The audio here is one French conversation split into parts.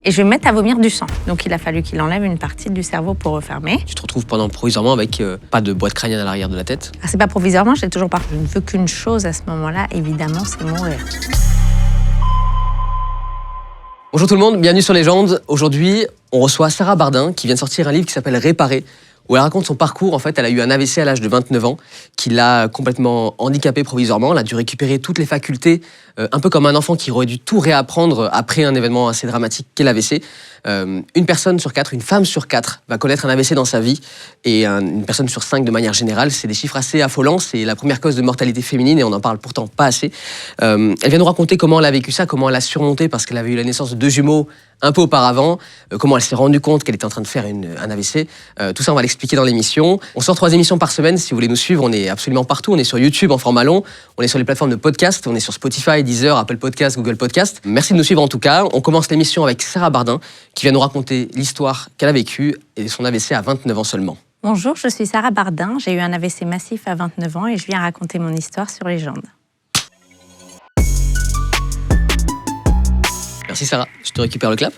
Et je vais me mettre à vomir du sang. Donc il a fallu qu'il enlève une partie du cerveau pour refermer. Tu te retrouves provisoirement avec pas de boîte crânienne à l'arrière de la tête. Ah, c'est pas provisoirement, je l'ai toujours pas. Je ne veux qu'une chose à ce moment-là, évidemment, c'est mourir. Bonjour tout le monde, bienvenue sur Légende. Aujourd'hui, on reçoit Sarah Bardin qui vient de sortir un livre qui s'appelle Réparer, où elle raconte son parcours. En fait, elle a eu un AVC à l'âge de 29 ans qui l'a complètement handicapée provisoirement. Elle a dû récupérer toutes les facultés, un peu comme un enfant qui aurait dû tout réapprendre après un événement assez dramatique qu'est l'AVC. Une personne sur 4, une femme sur 4 va connaître un AVC dans sa vie et une personne sur 5 de manière générale. C'est des chiffres assez affolants, c'est la première cause de mortalité féminine et on n'en parle pourtant pas assez. Elle vient nous raconter comment elle a vécu ça, comment elle a surmonté parce qu'elle avait eu la naissance de 2 jumeaux un peu auparavant, comment elle s'est rendue compte qu'elle était en train de faire un AVC. Tout ça, on va l'expliquer dans l'émission. On sort 3 émissions par semaine. Si vous voulez nous suivre, on est absolument partout. On est sur YouTube en format long, on est sur les plateformes de podcast, on est sur Spotify, Deezer, Apple Podcast, Google Podcast. Merci de nous suivre en tout cas. On commence l'émission avec Sarah Bardin qui vient nous raconter l'histoire qu'elle a vécue et son AVC à 29 ans seulement. Bonjour, je suis Sarah Bardin. J'ai eu un AVC massif à 29 ans et je viens raconter mon histoire sur Légende. Merci Sarah, je te récupère le clap.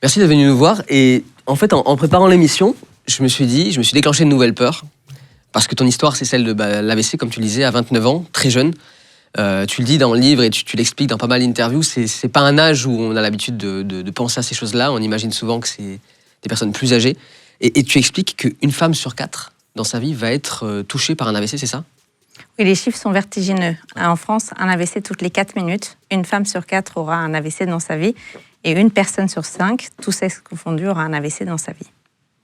Merci d'être venue nous voir. Et en fait, en préparant l'émission, je me suis déclenché une nouvelle peur. Parce que ton histoire, c'est celle de l'AVC, comme tu le disais, à 29 ans, très jeune. Tu le dis dans le livre et tu l'expliques dans pas mal d'interviews. C'est pas un âge où on a l'habitude de penser à ces choses-là. On imagine souvent que c'est des personnes plus âgées. Et tu expliques qu'une femme sur 4 dans sa vie va être touchée par un AVC, c'est ça ? Oui, les chiffres sont vertigineux. En France, un AVC toutes les 4 minutes. Une femme sur 4 aura un AVC dans sa vie. Et une personne sur 5, tous sexes confondus, aura un AVC dans sa vie.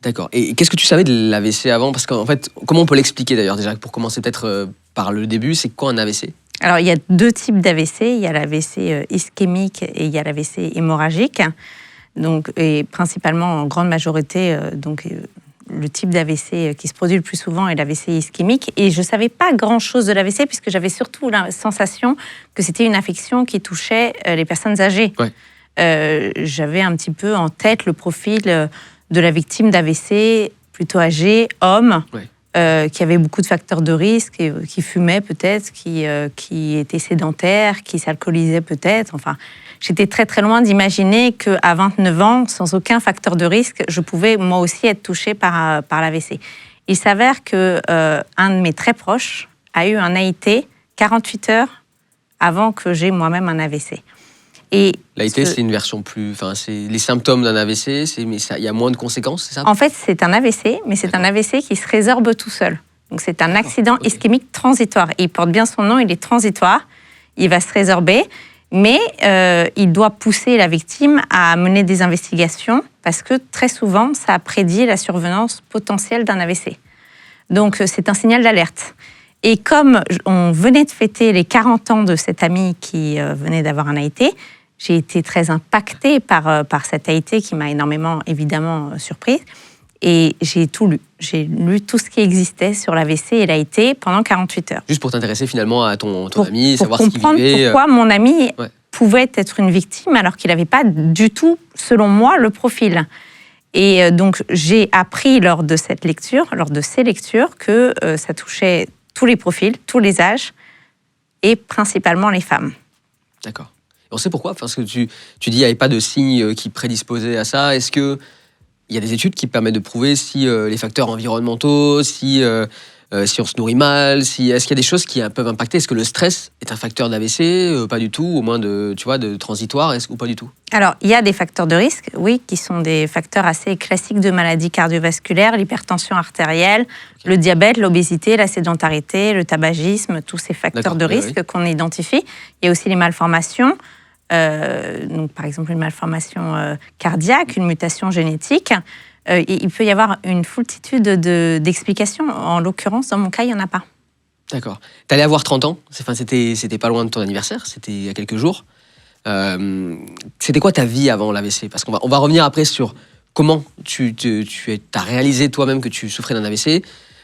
D'accord. Et qu'est-ce que tu savais de l'AVC avant ? Parce qu'en fait, comment on peut l'expliquer d'ailleurs déjà, pour commencer peut-être par le début, c'est quoi un AVC ? Alors, il y a 2 types d'AVC. Il y a l'AVC ischémique et il y a l'AVC hémorragique. Donc, et principalement, en grande majorité, le type d'AVC qui se produit le plus souvent est l'AVC ischémique. Et je ne savais pas grand-chose de l'AVC puisque j'avais surtout la sensation que c'était une affection qui touchait les personnes âgées. Ouais. J'avais un petit peu en tête le profil de la victime d'AVC, plutôt âgée, homme, qui avait beaucoup de facteurs de risque, qui fumait peut-être, qui était sédentaire, qui s'alcoolisait peut-être. Enfin, j'étais très très loin d'imaginer qu'à 29 ans, sans aucun facteur de risque, je pouvais moi aussi être touchée par l'AVC. Il s'avère qu'un de mes très proches a eu un AIT 48 heures avant que j'aie moi-même un AVC. L'AIT, c'est une version plus... Enfin, c'est les symptômes d'un AVC, mais il y a moins de conséquences, c'est ça ? En fait, c'est un AVC, mais c'est un AVC qui se résorbe tout seul. Donc, c'est un accident ischémique transitoire. Et il porte bien son nom, il est transitoire. Il va se résorber, mais il doit pousser la victime à mener des investigations parce que très souvent, ça prédit la survenance potentielle d'un AVC. Donc, c'est un signal d'alerte. Et comme on venait de fêter les 40 ans de cet ami qui venait d'avoir un AIT, j'ai été très impactée par cet AIT qui m'a énormément, évidemment, surprise. Et j'ai tout lu. J'ai lu tout ce qui existait sur l'AVC et l'AIT pendant 48 heures. Juste pour t'intéresser finalement à ton ami, savoir ce qu'il vivait. Pour comprendre pourquoi mon ami pouvait être une victime alors qu'il n'avait pas du tout, selon moi, le profil. Et donc, j'ai appris lors de ces lectures, que ça touchait tous les profils, tous les âges, et principalement les femmes. D'accord. On sait pourquoi ? Parce que tu dis qu'il n'y avait pas de signes qui prédisposaient à ça. Est-ce qu'il y a des études qui permettent de prouver si les facteurs environnementaux, si on se nourrit mal, est-ce qu'il y a des choses qui peuvent impacter ? Est-ce que le stress est un facteur d'AVC ? Pas du tout, au moins de transitoire, ou pas du tout ? Alors, il y a des facteurs de risque, oui, qui sont des facteurs assez classiques de maladies cardiovasculaires, l'hypertension artérielle, le diabète, l'obésité, la sédentarité, le tabagisme, tous ces facteurs de risque qu'on identifie. Il y a aussi les malformations, donc par exemple une malformation cardiaque, une mutation génétique. Il peut y avoir une foultitude d'explications. En l'occurrence, dans mon cas, il n'y en a pas. D'accord. Tu allais avoir 30 ans, c'était pas loin de ton anniversaire, c'était il y a quelques jours. C'était quoi ta vie avant l'AVC ? Parce qu'on va revenir après sur comment tu as réalisé toi-même que tu souffrais d'un AVC,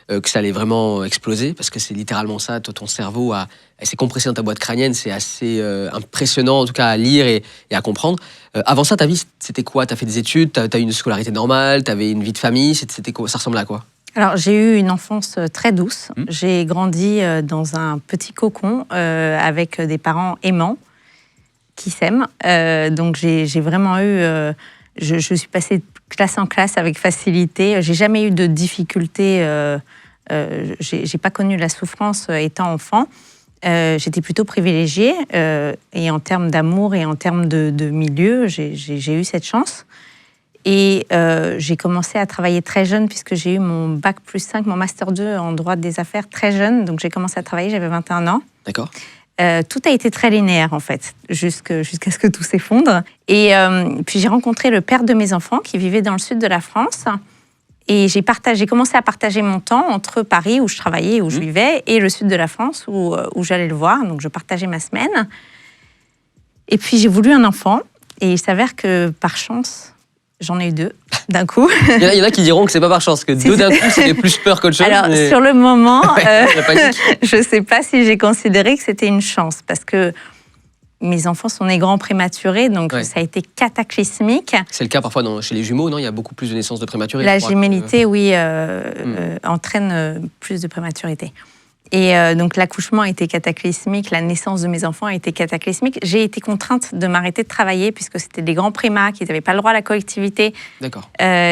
que ça allait vraiment exploser, parce que c'est littéralement ça, ton cerveau s'est compressé dans ta boîte crânienne, c'est assez impressionnant en tout cas à lire et à comprendre. Avant ça, ta vie, c'était quoi ? Tu as fait des études, tu as eu une scolarité normale, tu avais une vie de famille, c'était quoi ? Ça ressemblait à quoi ? Alors, j'ai eu une enfance très douce. J'ai grandi dans un petit cocon avec des parents aimants qui s'aiment. Donc j'ai vraiment eu... je suis passée de classe en classe avec facilité. J'ai jamais eu de difficultés. J'ai pas connu la souffrance étant enfant. J'étais plutôt privilégiée. Et en termes d'amour et en termes de milieu, j'ai eu cette chance. Et j'ai commencé à travailler très jeune puisque j'ai eu mon bac +5, mon master 2 en droit des affaires très jeune. Donc j'ai commencé à travailler, j'avais 21 ans. D'accord. Tout a été très linéaire en fait, jusqu'à ce que tout s'effondre. Et puis j'ai rencontré le père de mes enfants qui vivait dans le sud de la France. Et j'ai commencé à partager mon temps entre Paris où je travaillais, où je vivais, et le sud de la France où j'allais le voir. Donc je partageais ma semaine. Et puis j'ai voulu un enfant. Et il s'avère que par chance... J'en ai eu 2 d'un coup. Il y en a qui diront que c'est pas par chance, que 2 d'un coup, c'est plus peur qu'autre chose. Alors, mais... sur le moment, la panique. Je ne sais pas si j'ai considéré que c'était une chance, parce que mes enfants sont nés grands prématurés, donc ça a été cataclysmique. C'est le cas parfois chez les jumeaux, non? Il y a beaucoup plus de naissances de prématurés. La gémellité, oui, entraîne plus de prématurité. Et donc l'accouchement a été cataclysmique, la naissance de mes enfants a été cataclysmique. J'ai été contrainte de m'arrêter de travailler puisque c'était des grands prémas qui n'avaient pas le droit à la collectivité. D'accord.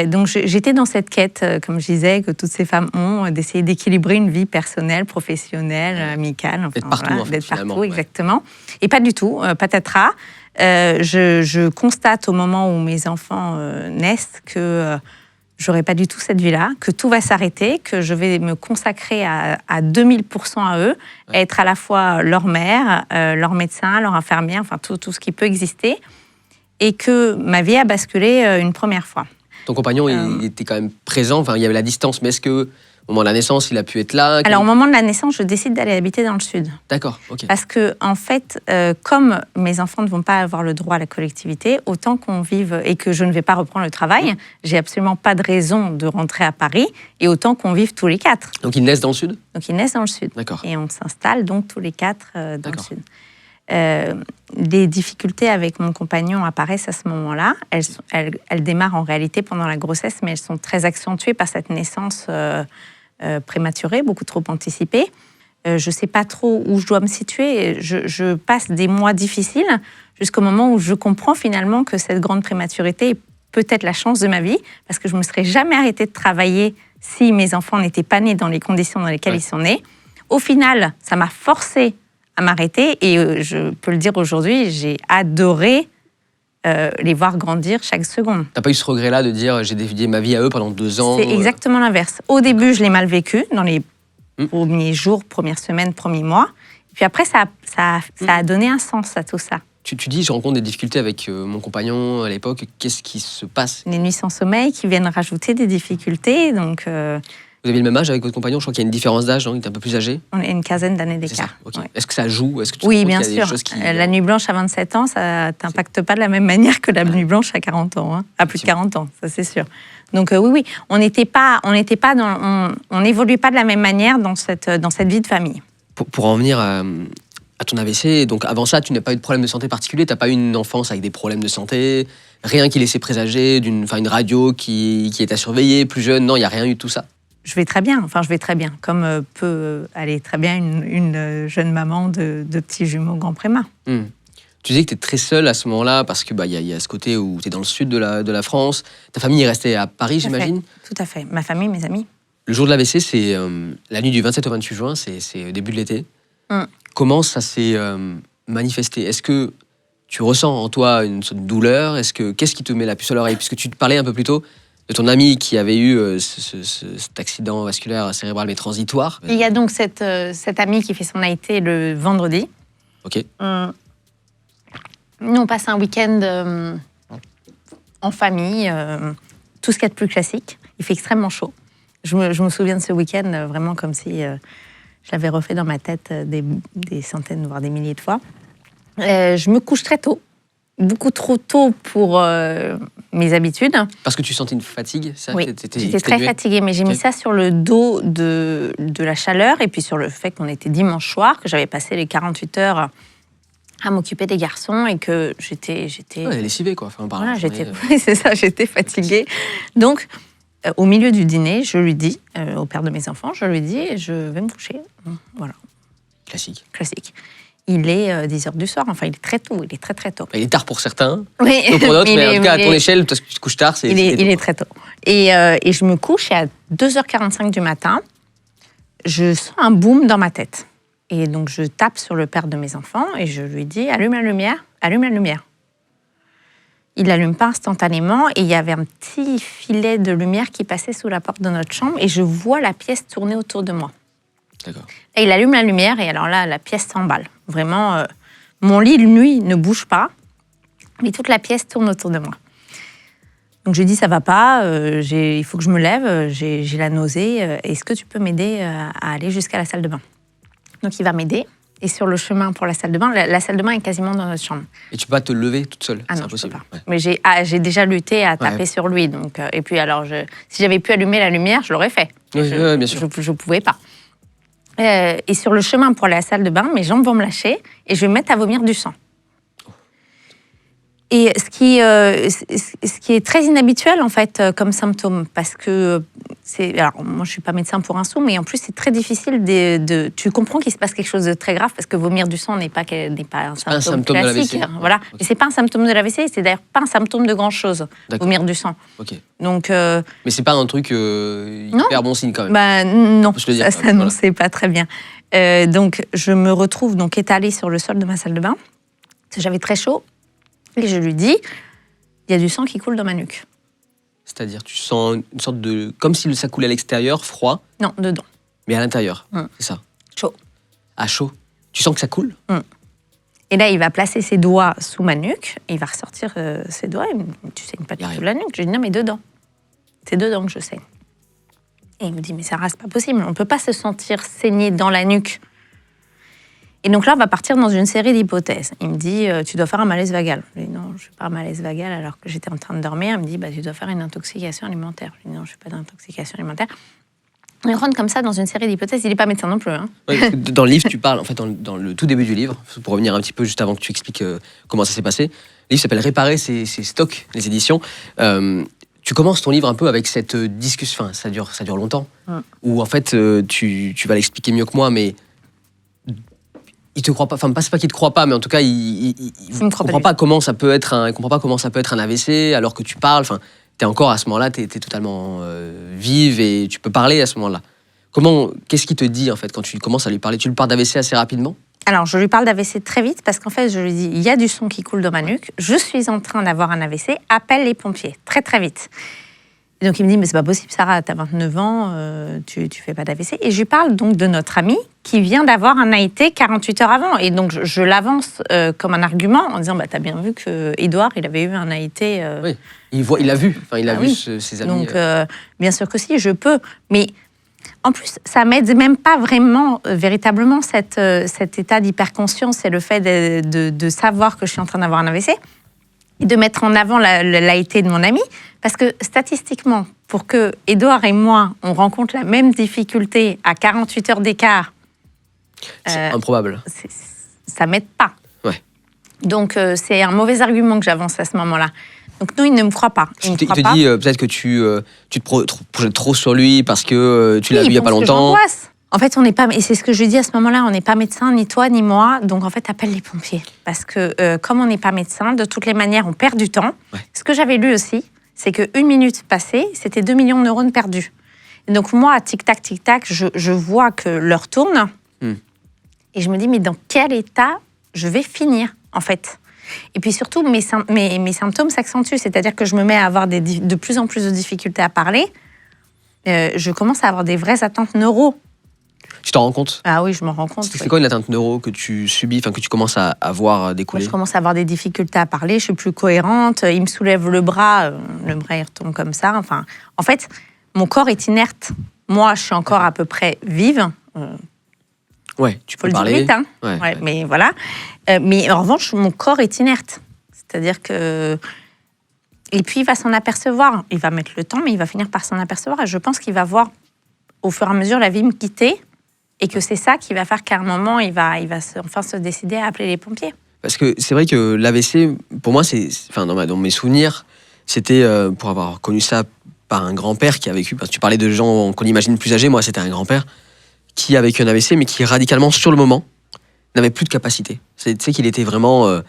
Donc j'étais dans cette quête, comme je disais, que toutes ces femmes ont, d'essayer d'équilibrer une vie personnelle, professionnelle, amicale. Enfin, d'être partout, voilà, en fait, d'être finalement, partout, exactement. Et pas du tout, patatras. Je constate au moment où mes enfants naissent que... j'aurai pas du tout cette vie-là, que tout va s'arrêter, que je vais me consacrer à 2000% à eux, être à la fois leur mère, leur médecin, leur infirmière, enfin tout ce qui peut exister, et que ma vie a basculé une première fois. Ton compagnon, il était quand même présent, enfin, il y avait la distance, mais est-ce que au moment de la naissance, il a pu être là? Alors, au moment de la naissance, je décide d'aller habiter dans le sud. D'accord, ok. Parce que, en fait, comme mes enfants ne vont pas avoir le droit à la collectivité, autant qu'on vive et que je ne vais pas reprendre le travail, j'ai absolument pas de raison de rentrer à Paris, et autant qu'on vive tous les 4. Donc, ils naissent dans le sud? Donc, ils naissent dans le sud. D'accord. Et on s'installe donc tous les 4 dans le sud. Les difficultés avec mon compagnon apparaissent à ce moment-là. Elles démarrent en réalité pendant la grossesse, mais elles sont très accentuées par cette naissance prématurée, beaucoup trop anticipée. Je ne sais pas trop où je dois me situer. Je passe des mois difficiles jusqu'au moment où je comprends finalement que cette grande prématurité est peut-être la chance de ma vie, parce que je ne me serais jamais arrêtée de travailler si mes enfants n'étaient pas nés dans les conditions dans lesquelles ils sont nés. Au final, ça m'a forcée à m'arrêter, et je peux le dire aujourd'hui, j'ai adoré les voir grandir chaque seconde. T'as pas eu ce regret-là de dire j'ai dédié ma vie à eux pendant 2 ans? C'est exactement l'inverse. Au début, je l'ai mal vécu, dans les premiers jours, premières semaines, premiers mois. Et puis après, ça a donné un sens à tout ça. Tu dis, je rencontre des difficultés avec mon compagnon à l'époque. Qu'est-ce qui se passe? Les nuits sans sommeil qui viennent rajouter des difficultés. Donc, vous avez le même âge avec votre compagnon? Je crois qu'il y a une différence d'âge, non? Il est un peu plus âgé? On est une quinzaine d'années d'écart. C'est ça, okay. Ouais. Est-ce que ça joue? Est-ce que tu oui, trouves bien qu'il y a sûr. des choses qui... La nuit blanche à 27 ans, ça t'impacte pas de la même manière que la nuit blanche à 40 ans, hein. À plus de 40 ans, ça c'est sûr. Donc oui, on n'évoluait pas de la même manière dans cette vie de famille. Pour en venir à ton AVC, donc avant ça, tu n'as pas eu de problème de santé particulier? Tu n'as pas eu une enfance avec des problèmes de santé? Rien qui laissait présager une radio qui est à surveiller, plus jeune? Non, il n'y a rien eu de tout ça? Je vais très bien, comme peut aller très bien une jeune maman de petits jumeaux grands prémas. Tu disais que tu es très seule à ce moment-là, parce que y a ce côté où tu es dans le sud de la France. Ta famille est restée à Paris, j'imagine? Tout à fait. Ma famille, mes amis. Le jour de l'AVC, c'est la nuit du 27 au 28 juin, c'est au début de l'été. Comment ça s'est manifesté? Est-ce que tu ressens en toi une sorte de douleur? Qu'est-ce qui te met la puce à l'oreille? Puisque tu te parlais un peu plus tôt de ton ami qui avait eu cet accident vasculaire cérébral mais transitoire. Il y a donc cet ami qui fait son AIT le vendredi. Ok. Nous, on passe un week-end en famille, tout ce qu'il y a de plus classique. Il fait extrêmement chaud. Je me souviens de ce week-end vraiment comme si je l'avais refait dans ma tête des centaines, voire des milliers de fois. Je me couche très tôt. Beaucoup trop tôt pour mes habitudes. Parce que tu sentais une fatigue, ça? Oui, j'étais très fatiguée, mais j'ai mis ça sur le dos de la chaleur et puis sur le fait qu'on était dimanche soir, que j'avais passé les 48 heures à m'occuper des garçons et que j'étais... Ouais, lessivée, quoi. Enfin, voilà, c'est ça, j'étais fatiguée. Donc, au milieu du dîner, je lui dis, au père de mes enfants, je lui dis, je vais me coucher. Voilà. Classique. il est 10h du soir. Enfin, il est très tôt, il est très très tôt. Il est tard pour certains, Oui. ou pour d'autres, mais en tout cas, à ton échelle, parce que tu te couches tard, il est très tôt. Et je me couche et à 2h45 du matin, je sens un boom dans ma tête. Et donc, je tape sur le père de mes enfants et je lui dis « Allume la lumière, allume la lumière ». Il l'allume pas instantanément et il y avait un petit filet de lumière qui passait sous la porte de notre chambre et je vois la pièce tourner autour de moi. D'accord. Et il allume la lumière et alors là, la pièce s'emballe. Vraiment, mon lit, lui, ne bouge pas, mais toute la pièce tourne autour de moi. Donc je lui dis, ça va pas, il faut que je me lève, j'ai la nausée, est-ce que tu peux m'aider à aller jusqu'à la salle de bain? Donc il va m'aider, et sur le chemin pour la salle de bain, la salle de bain est quasiment dans notre chambre. Et tu peux pas te lever toute seule? Ah c'est non, impossible. je peux pas. Ouais. Mais j'ai déjà lutté à taper sur lui, donc, et puis alors, si j'avais pu allumer la lumière, je l'aurais fait. Oui, bien sûr. Je pouvais pas. Et sur le chemin pour aller à la salle de bain, mes jambes vont me lâcher, et je vais me mettre à vomir du sang. Et ce qui est très inhabituel, en fait, comme symptôme, parce que alors, moi, je suis pas médecin pour un sou, mais en plus, c'est très difficile tu comprends qu'il se passe quelque chose de très grave, parce que vomir du sang n'est pas un symptôme classique. De l'AVC. Voilà. Okay. Et c'est pas un symptôme de l'AVC, c'est d'ailleurs pas un symptôme de grand-chose, vomir du sang. Ok. Donc, mais c'est pas un truc hyper bon signe, quand même. Bah, non, je le dire, ça non, c'est pas très bien. Donc, je me retrouve donc étalée sur le sol de ma salle de bain, parce que j'avais très chaud. Et je lui dis, il y a du sang qui coule dans ma nuque. C'est-à-dire, tu sens une sorte de... Comme si ça coulait à l'extérieur, froid. Non, dedans. Mais à l'intérieur, c'est ça. Chaud. Ah, chaud. Tu sens que ça coule? Et là, il va placer ses doigts sous ma nuque, et il va ressortir ses doigts, et il me dit, tu saignes pas du tout la nuque. Je lui dis, non, mais dedans. C'est dedans que je saigne. Et il me dit, mais Sarah, c'est pas possible, on peut pas se sentir saigner dans la nuque. Et donc là, on va partir dans une série d'hypothèses. Il me dit, tu dois faire un malaise vagal. Je lui dis, non, je ne fais pas un malaise vagal alors que j'étais en train de dormir. Il me dit, bah, tu dois faire une intoxication alimentaire. Je lui dis, non, je ne fais pas d'intoxication alimentaire. On rentre comme ça dans une série d'hypothèses. Il n'est pas médecin non plus. Hein. Oui, parce que dans le livre, tu parles, en fait, dans le tout début du livre, pour revenir un petit peu juste avant que tu expliques comment ça s'est passé, le livre s'appelle Réparer ses stocks, les éditions. Tu commences ton livre un peu avec cette discussion, enfin, ça dure longtemps, où en fait, tu vas l'expliquer mieux que moi, mais il te croit pas, enfin c'est pas qu'il te croit pas, mais en tout cas il comprend pas comment ça peut être il comprend pas comment ça peut être un AVC alors que tu parles. Enfin, t'es encore à ce moment-là, t'es totalement vive et tu peux parler à ce moment-là. Qu'est-ce qu'il te dit en fait quand tu commences à lui parler? Tu lui parles d'AVC assez rapidement? Alors je lui parle d'AVC très vite parce qu'en fait je lui dis il y a du sang qui coule dans ma nuque, je suis en train d'avoir un AVC, appelle les pompiers très très vite. Et donc il me dit mais c'est pas possible Sarah, t'as 29 ans, tu fais pas d'AVC. Et je lui parle donc de notre ami qui vient d'avoir un AIT 48 heures avant. Et donc je l'avance comme un argument en disant bah t'as bien vu que Édouard il avait eu un AIT. Oui, il l'a vu, enfin il a vu ses amis. Donc bien sûr que si, je peux, mais en plus ça m'aide même pas vraiment véritablement cet état d'hyperconscience et le fait de savoir que je suis en train d'avoir un AVC. Et de mettre en avant l'AIT de mon ami, parce que statistiquement, pour que Édouard et moi, on rencontre la même difficulté à 48 heures d'écart... C'est improbable. Ça m'aide pas. Ouais. Donc, c'est un mauvais argument que j'avance à ce moment-là. Donc, non, il ne me croit pas. Il te dit peut-être que tu te projettes trop sur lui parce que tu l'as vu il n'y a pas longtemps. En fait, on n'est pas, et c'est ce que je dis à ce moment-là, on n'est pas médecin, ni toi, ni moi. Donc, en fait, appelle les pompiers. Parce que, comme on n'est pas médecin, de toutes les manières, on perd du temps. Ouais. Ce que j'avais lu aussi, c'est qu'une minute passée, c'était 2 millions de neurones perdus. Et donc, moi, tic-tac, je vois que l'heure tourne. Et je me dis, mais dans quel état je vais finir, en fait? Et puis surtout, mes symptômes s'accentuent. C'est-à-dire que je me mets à avoir de plus en plus de difficultés à parler. Je commence à avoir des vraies atteintes neuro. Tu t'en rends compte? Ah oui, je m'en rends compte. C'est quoi une atteinte neuro que tu subis, enfin que tu commences à voir découler? Moi, je commence à avoir des difficultés à parler, je suis plus cohérente, il me soulève le bras il retombe comme ça. Enfin, en fait, mon corps est inerte. Moi, je suis encore à peu près vive. Ouais, tu peux parler. Le dire vite, hein. Ouais, mais voilà. Mais en revanche, mon corps est inerte. C'est-à-dire que... Et puis, il va s'en apercevoir. Il va mettre le temps, mais il va finir par s'en apercevoir. Et je pense qu'il va voir, au fur et à mesure, la vie me quitter. Et que c'est ça qui va faire qu'à un moment, il va enfin se décider à appeler les pompiers. Parce que c'est vrai que l'AVC, pour moi, enfin, dans mes souvenirs, c'était pour avoir connu ça par un grand-père qui a vécu. Parce que tu parlais de gens qu'on imagine plus âgés. Moi, c'était un grand-père qui a vécu un AVC, mais qui radicalement, sur le moment, n'avait plus de capacité. Tu sais qu'il était vraiment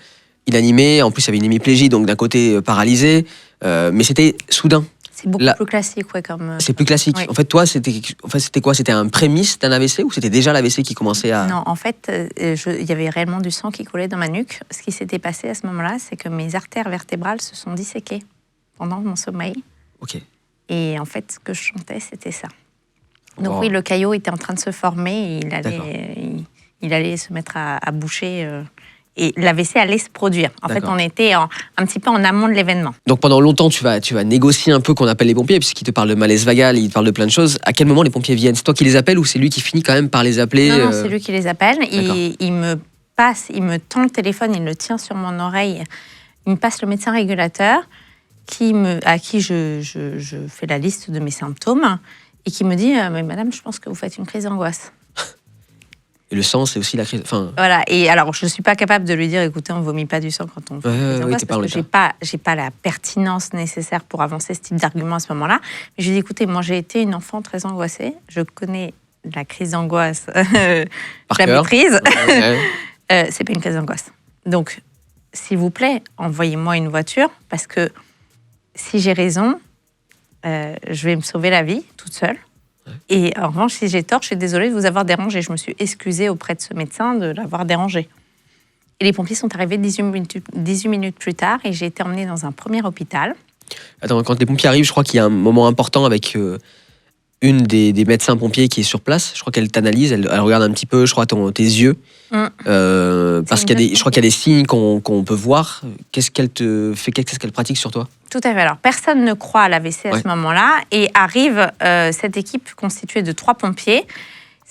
inanimé. En plus, il avait une hémiplégie, donc d'un côté paralysé. Mais c'était soudain. C'est beaucoup plus classique, ouais, comme. C'est plus classique. Oui. En fait, toi, c'était quoi? C'était un prémisse d'un AVC ou c'était déjà l'AVC qui commençait à... Non, en fait, il y avait réellement du sang qui coulait dans ma nuque. Ce qui s'était passé à ce moment-là, c'est que mes artères vertébrales se sont disséquées pendant mon sommeil. Ok. Et en fait, ce que je chantais, c'était ça. Donc oui, le caillot était en train de se former et il allait se mettre à boucher. Et l'AVC allait se produire. En fait, on était un petit peu en amont de l'événement. Donc pendant longtemps, tu vas négocier un peu qu'on appelle les pompiers, puisqu'ils te parlent de malaise vagal, ils te parlent de plein de choses. À quel moment les pompiers viennent? C'est toi qui les appelles ou c'est lui qui finit quand même par les appeler? Non, c'est lui qui les appelle. Il me tend le téléphone, il le tient sur mon oreille. Il me passe le médecin régulateur à qui je fais la liste de mes symptômes et qui me dit mais madame, je pense que vous faites une crise d'angoisse. Et le sang, c'est aussi la crise. Enfin... Voilà. Et alors, je ne suis pas capable de lui dire, écoutez, on ne vomit pas du sang quand on fait une crise d'angoisse, parce que j'ai pas la pertinence nécessaire pour avancer ce type d'argument à ce moment-là. Mais je lui dis, écoutez, moi, j'ai été une enfant très angoissée. Je connais la crise d'angoisse. Je la maîtrise. C'est pas une crise d'angoisse. Donc, s'il vous plaît, envoyez-moi une voiture, parce que si j'ai raison, je vais me sauver la vie toute seule. Et en revanche, si j'ai tort, je suis désolée de vous avoir dérangé. Je me suis excusée auprès de ce médecin de l'avoir dérangé. Et les pompiers sont arrivés 18 minutes plus tard et j'ai été emmenée dans un premier hôpital. Attends, quand les pompiers arrivent, je crois qu'il y a un moment important avec une des médecins pompiers qui est sur place. Je crois qu'elle t'analyse, elle regarde un petit peu, je crois, tes yeux. Parce je crois qu'il y a des signes qu'on peut voir. Qu'est-ce qu'elle te fait? Qu'est-ce qu'elle pratique sur toi? Tout à fait. Alors, personne ne croit à l'AVC à ce moment-là. Et arrive cette équipe constituée de 3 pompiers.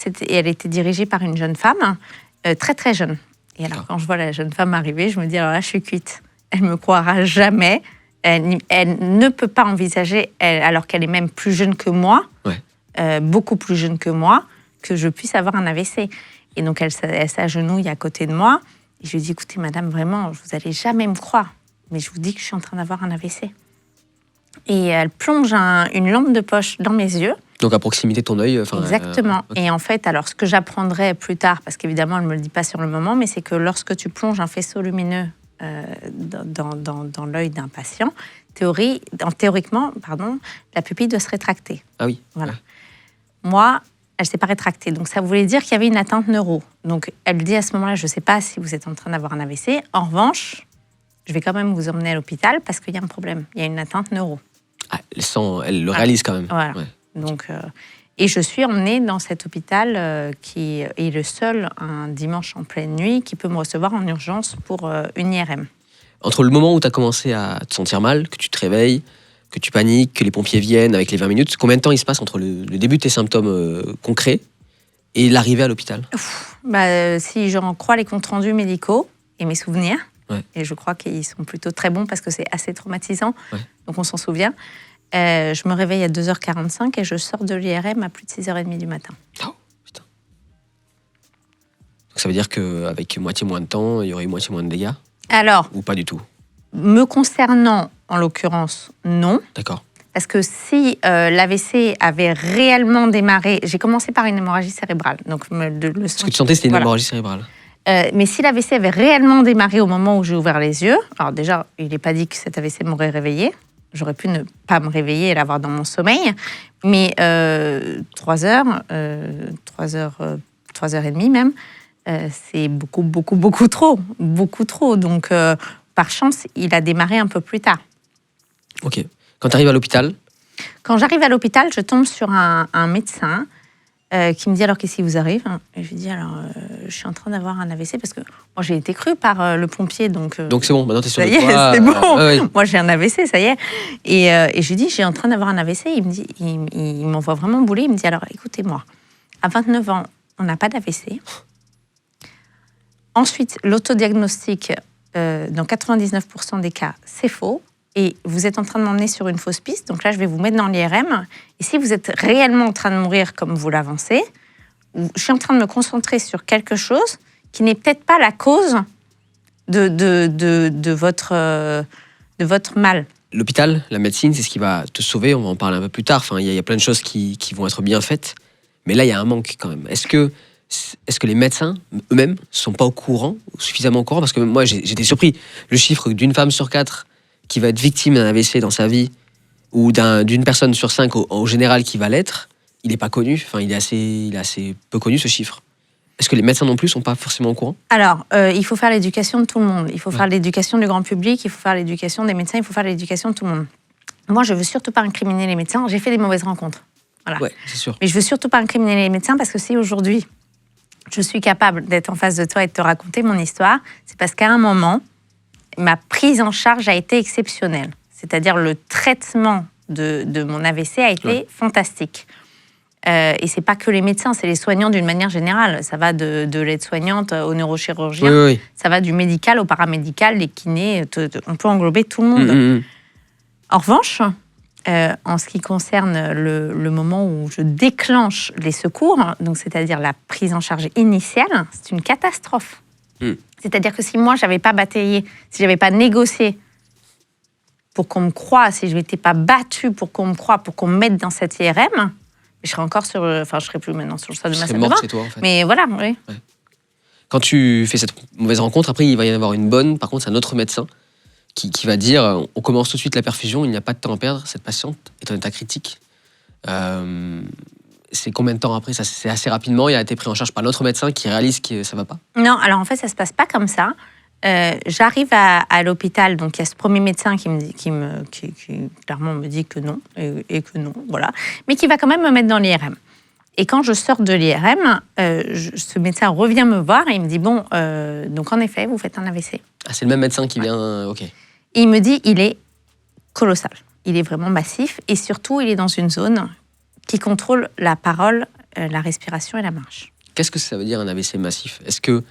Et elle était dirigée par une jeune femme, très très jeune. Et alors, quand je vois la jeune femme arriver, je me dis, alors là, je suis cuite. Elle ne me croira jamais. Elle ne peut pas envisager, alors qu'elle est même plus jeune que moi, beaucoup plus jeune que moi, que je puisse avoir un AVC. Et donc, elle s'agenouille à côté de moi. Et je lui dis, écoutez, madame, vraiment, vous n'allez jamais me croire. Mais je vous dis que je suis en train d'avoir un AVC. Et elle plonge une lampe de poche dans mes yeux. Donc à proximité de ton œil. Exactement. Et en fait, alors ce que j'apprendrai plus tard, parce qu'évidemment, elle ne me le dit pas sur le moment, mais c'est que lorsque tu plonges un faisceau lumineux dans l'œil d'un patient, théoriquement, la pupille doit se rétracter. Ah oui. Voilà. Moi, elle ne s'est pas rétractée. Donc ça voulait dire qu'il y avait une atteinte neuro. Donc elle dit à ce moment-là, je ne sais pas si vous êtes en train d'avoir un AVC. En revanche, je vais quand même vous emmener à l'hôpital parce qu'il y a un problème. Il y a une atteinte neuro. Ah, elle le réalise quand même. Voilà. Ouais. Donc, et je suis emmenée dans cet hôpital qui est le seul, un dimanche en pleine nuit, qui peut me recevoir en urgence pour une IRM. Entre le moment où tu as commencé à te sentir mal, que tu te réveilles, que tu paniques, que les pompiers viennent avec les 20 minutes, combien de temps il se passe entre le début de tes symptômes concrets et l'arrivée à l'hôpital? Si j'en crois les comptes rendus médicaux et mes souvenirs, et je crois qu'ils sont plutôt très bons parce que c'est assez traumatisant, donc on s'en souvient, je me réveille à 2h45 et je sors de l'IRM à plus de 6h30 du matin. Oh, putain. Donc ça veut dire qu'avec moitié moins de temps, il y aurait eu moitié moins de dégâts? Alors, ou pas du tout? Me concernant, en l'occurrence, non. D'accord. Parce que si l'AVC avait réellement démarré... J'ai commencé par une hémorragie cérébrale. Donc Ce que tu sentais, c'était une hémorragie cérébrale. Mais si l'AVC avait réellement démarré au moment où j'ai ouvert les yeux, alors déjà, il n'est pas dit que cet AVC m'aurait réveillée. J'aurais pu ne pas me réveiller et l'avoir dans mon sommeil. Mais 3 heures, 3h30 même, c'est beaucoup trop. Beaucoup trop. Donc, par chance, il a démarré un peu plus tard. Ok. Quand tu arrives à l'hôpital? Quand j'arrive à l'hôpital, je tombe sur un médecin qui me dit alors qu'est-ce qui vous arrive? Et je lui dis alors je suis en train d'avoir un AVC parce que moi j'ai été crue par le pompier donc c'est bon, maintenant t'es sûr de toi. Ça y est, c'est bon. Moi j'ai un AVC, ça y est. Et je lui dis je suis en train d'avoir un AVC. Il me dit, il m'envoie vraiment bouler. Il me dit alors écoutez-moi, à 29 ans on n'a pas d'AVC. Ensuite l'autodiagnostic dans 99% des cas c'est faux. Et vous êtes en train de m'emmener sur une fausse piste, donc là, je vais vous mettre dans l'IRM. Et si vous êtes réellement en train de mourir comme vous l'avancez, je suis en train de me concentrer sur quelque chose qui n'est peut-être pas la cause de votre mal. L'hôpital, la médecine, c'est ce qui va te sauver. On va en parler un peu plus tard. Enfin, il y a plein de choses qui vont être bien faites. Mais là, il y a un manque quand même. Est-ce que est-ce que les médecins eux-mêmes ne sont pas au courant, suffisamment au courant? Parce que moi, j'étais surpris. Le chiffre d'une femme sur 4 qui va être victime d'un AVC dans sa vie, ou d'une personne sur 5 au général qui va l'être, il n'est pas connu. Enfin, il est assez peu connu, ce chiffre. Est-ce que les médecins non plus ne sont pas forcément au courant? Alors, il faut faire l'éducation de tout le monde. Il faut faire l'éducation du grand public, il faut faire l'éducation des médecins, il faut faire l'éducation de tout le monde. Moi, je ne veux surtout pas incriminer les médecins. J'ai fait des mauvaises rencontres. Voilà. Ouais, c'est sûr. Mais je ne veux surtout pas incriminer les médecins parce que si aujourd'hui, je suis capable d'être en face de toi et de te raconter mon histoire, c'est parce qu'à un moment, ma prise en charge a été exceptionnelle. C'est-à-dire le traitement de mon AVC a été fantastique. Et ce n'est pas que les médecins, c'est les soignants d'une manière générale. Ça va de l'aide-soignante au neurochirurgien, Oui. ça va du médical au paramédical, les kinés, on peut englober tout le monde. En revanche, en ce qui concerne le moment où je déclenche les secours, donc c'est-à-dire la prise en charge initiale, c'est une catastrophe. C'est-à-dire que si moi, je n'avais pas bataillé, si je n'avais pas négocié pour qu'on me croie, si je n'étais pas battue pour qu'on me croie, pour qu'on me mette dans cette IRM, je serais encore sur... Enfin, je ne serais plus maintenant sur le sol de ma salle de bain. Chez toi, en fait. Mais voilà, oui. Ouais. Quand tu fais cette mauvaise rencontre, après, il va y en avoir une bonne. Par contre, c'est un autre médecin qui va dire on commence tout de suite la perfusion, il n'y a pas de temps à perdre. Cette patiente est en état critique. C'est combien de temps après? Ça, c'est assez rapidement. Il a été pris en charge par l'autre médecin qui réalise que ça ne va pas. Non, alors en fait, ça ne se passe pas comme ça. J'arrive à l'hôpital, donc il y a ce premier médecin qui clairement me dit que non, et que non, voilà, mais qui va quand même me mettre dans l'IRM. Et quand je sors de l'IRM, ce médecin revient me voir et il me dit bon, donc en effet, vous faites un AVC. Ah, c'est le même médecin qui vient, ok. Et il me dit il est colossal, il est vraiment massif et surtout il est dans une zone qui contrôle la parole, la respiration et la marche. Qu'est-ce que ça veut dire un AVC massif? Est-ce que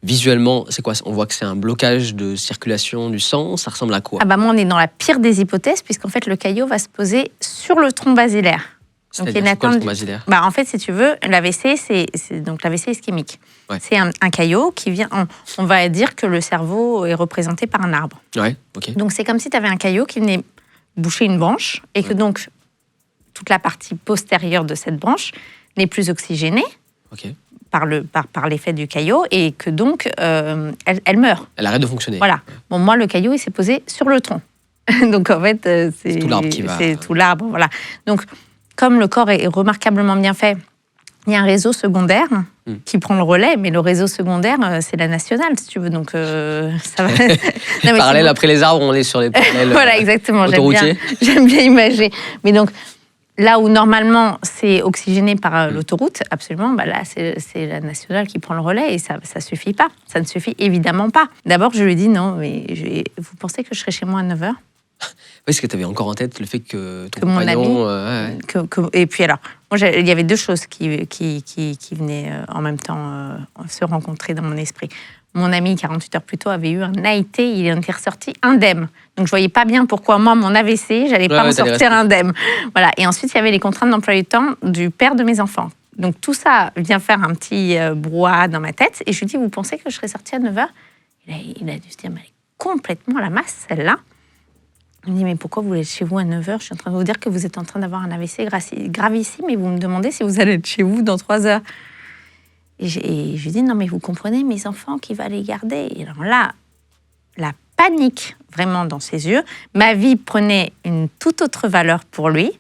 visuellement, c'est quoi? On voit que c'est un blocage de circulation du sang. Ça ressemble à quoi? Ah bah moi, on est dans la pire des hypothèses, puisqu'en fait, le caillot va se poser sur le tronc basilaire. Donc, c'est quoi le tronc basilaire? Bah, en fait, si tu veux, l'AVC, c'est donc l'AVC ischémique. Ouais. C'est un caillot qui vient... On va dire que le cerveau est représenté par un arbre. Ouais, ok. Donc, c'est comme si tu avais un caillot qui venait boucher une branche et que donc, toute la partie postérieure de cette branche n'est plus oxygénée. Ok. Par l'effet du caillot, et que donc, elle meurt. Elle arrête de fonctionner. Voilà. Bon, moi, le caillot, il s'est posé sur le tronc. Donc, en fait, c'est tout l'arbre qui va... C'est tout l'arbre, voilà. Donc, comme le corps est remarquablement bien fait, il y a un réseau secondaire qui prend le relais, mais le réseau secondaire, c'est la nationale, si tu veux. Donc, ça va... Non, parallèle, après les arbres, on est sur les parallèles voilà, exactement. autoroutiers. J'aime bien imaginer. Mais donc... Là où normalement c'est oxygéné par l'autoroute, absolument, bah là c'est la nationale qui prend le relais et ça suffit pas. Ça ne suffit évidemment pas. D'abord je lui dis non, mais vous pensez que je serai chez moi à 9h? Oui, parce que tu avais encore en tête le fait que ton compagnon... Mon ami, et puis alors, moi, il y avait deux choses qui venaient en même temps se rencontrer dans mon esprit. Mon ami, 48 heures plus tôt, avait eu un AIT, il en était ressorti indemne. Donc, je voyais pas bien pourquoi, moi, mon AVC, j'allais pas en sortir indemne. Voilà. Et ensuite, il y avait les contraintes d'emploi du temps du père de mes enfants. Donc, tout ça vient faire un petit brouhaha dans ma tête. Et je lui dis, vous pensez que je serais sortie à 9h? Il a dû se dire, mais elle est complètement à la masse, celle-là. Il me dit, mais pourquoi vous êtes chez vous à 9h? Je suis en train de vous dire que vous êtes en train d'avoir un AVC gravissime et vous me demandez si vous allez être chez vous dans 3 heures. Et je lui dis, non, mais vous comprenez, mes enfants, qui va les garder? Et alors là, la panique vraiment dans ses yeux. Ma vie prenait une toute autre valeur pour lui.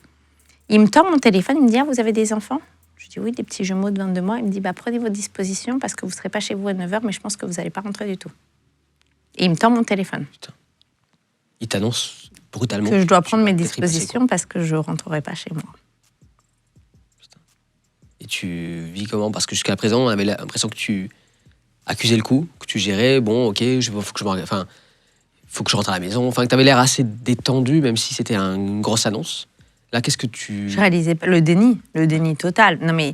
Il me tend mon téléphone, il me dit, ah, vous avez des enfants? Je dis, oui, des petits jumeaux de 22 mois. Il me dit, bah, prenez vos dispositions parce que vous ne serez pas chez vous à 9h, mais je pense que vous n'allez pas rentrer du tout. Et il me tend mon téléphone. Putain. Il t'annonce brutalement que je dois prendre mes dispositions parce que je ne rentrerai pas chez moi. Et tu vis comment? Parce que jusqu'à présent, on avait l'impression que tu accusais le coup, que tu gérais, bon, ok, faut que je rentre à la maison. Enfin, que tu avais l'air assez détendu, même si c'était une grosse annonce. Là, qu'est-ce que tu... Je réalisais pas le déni total. Non, mais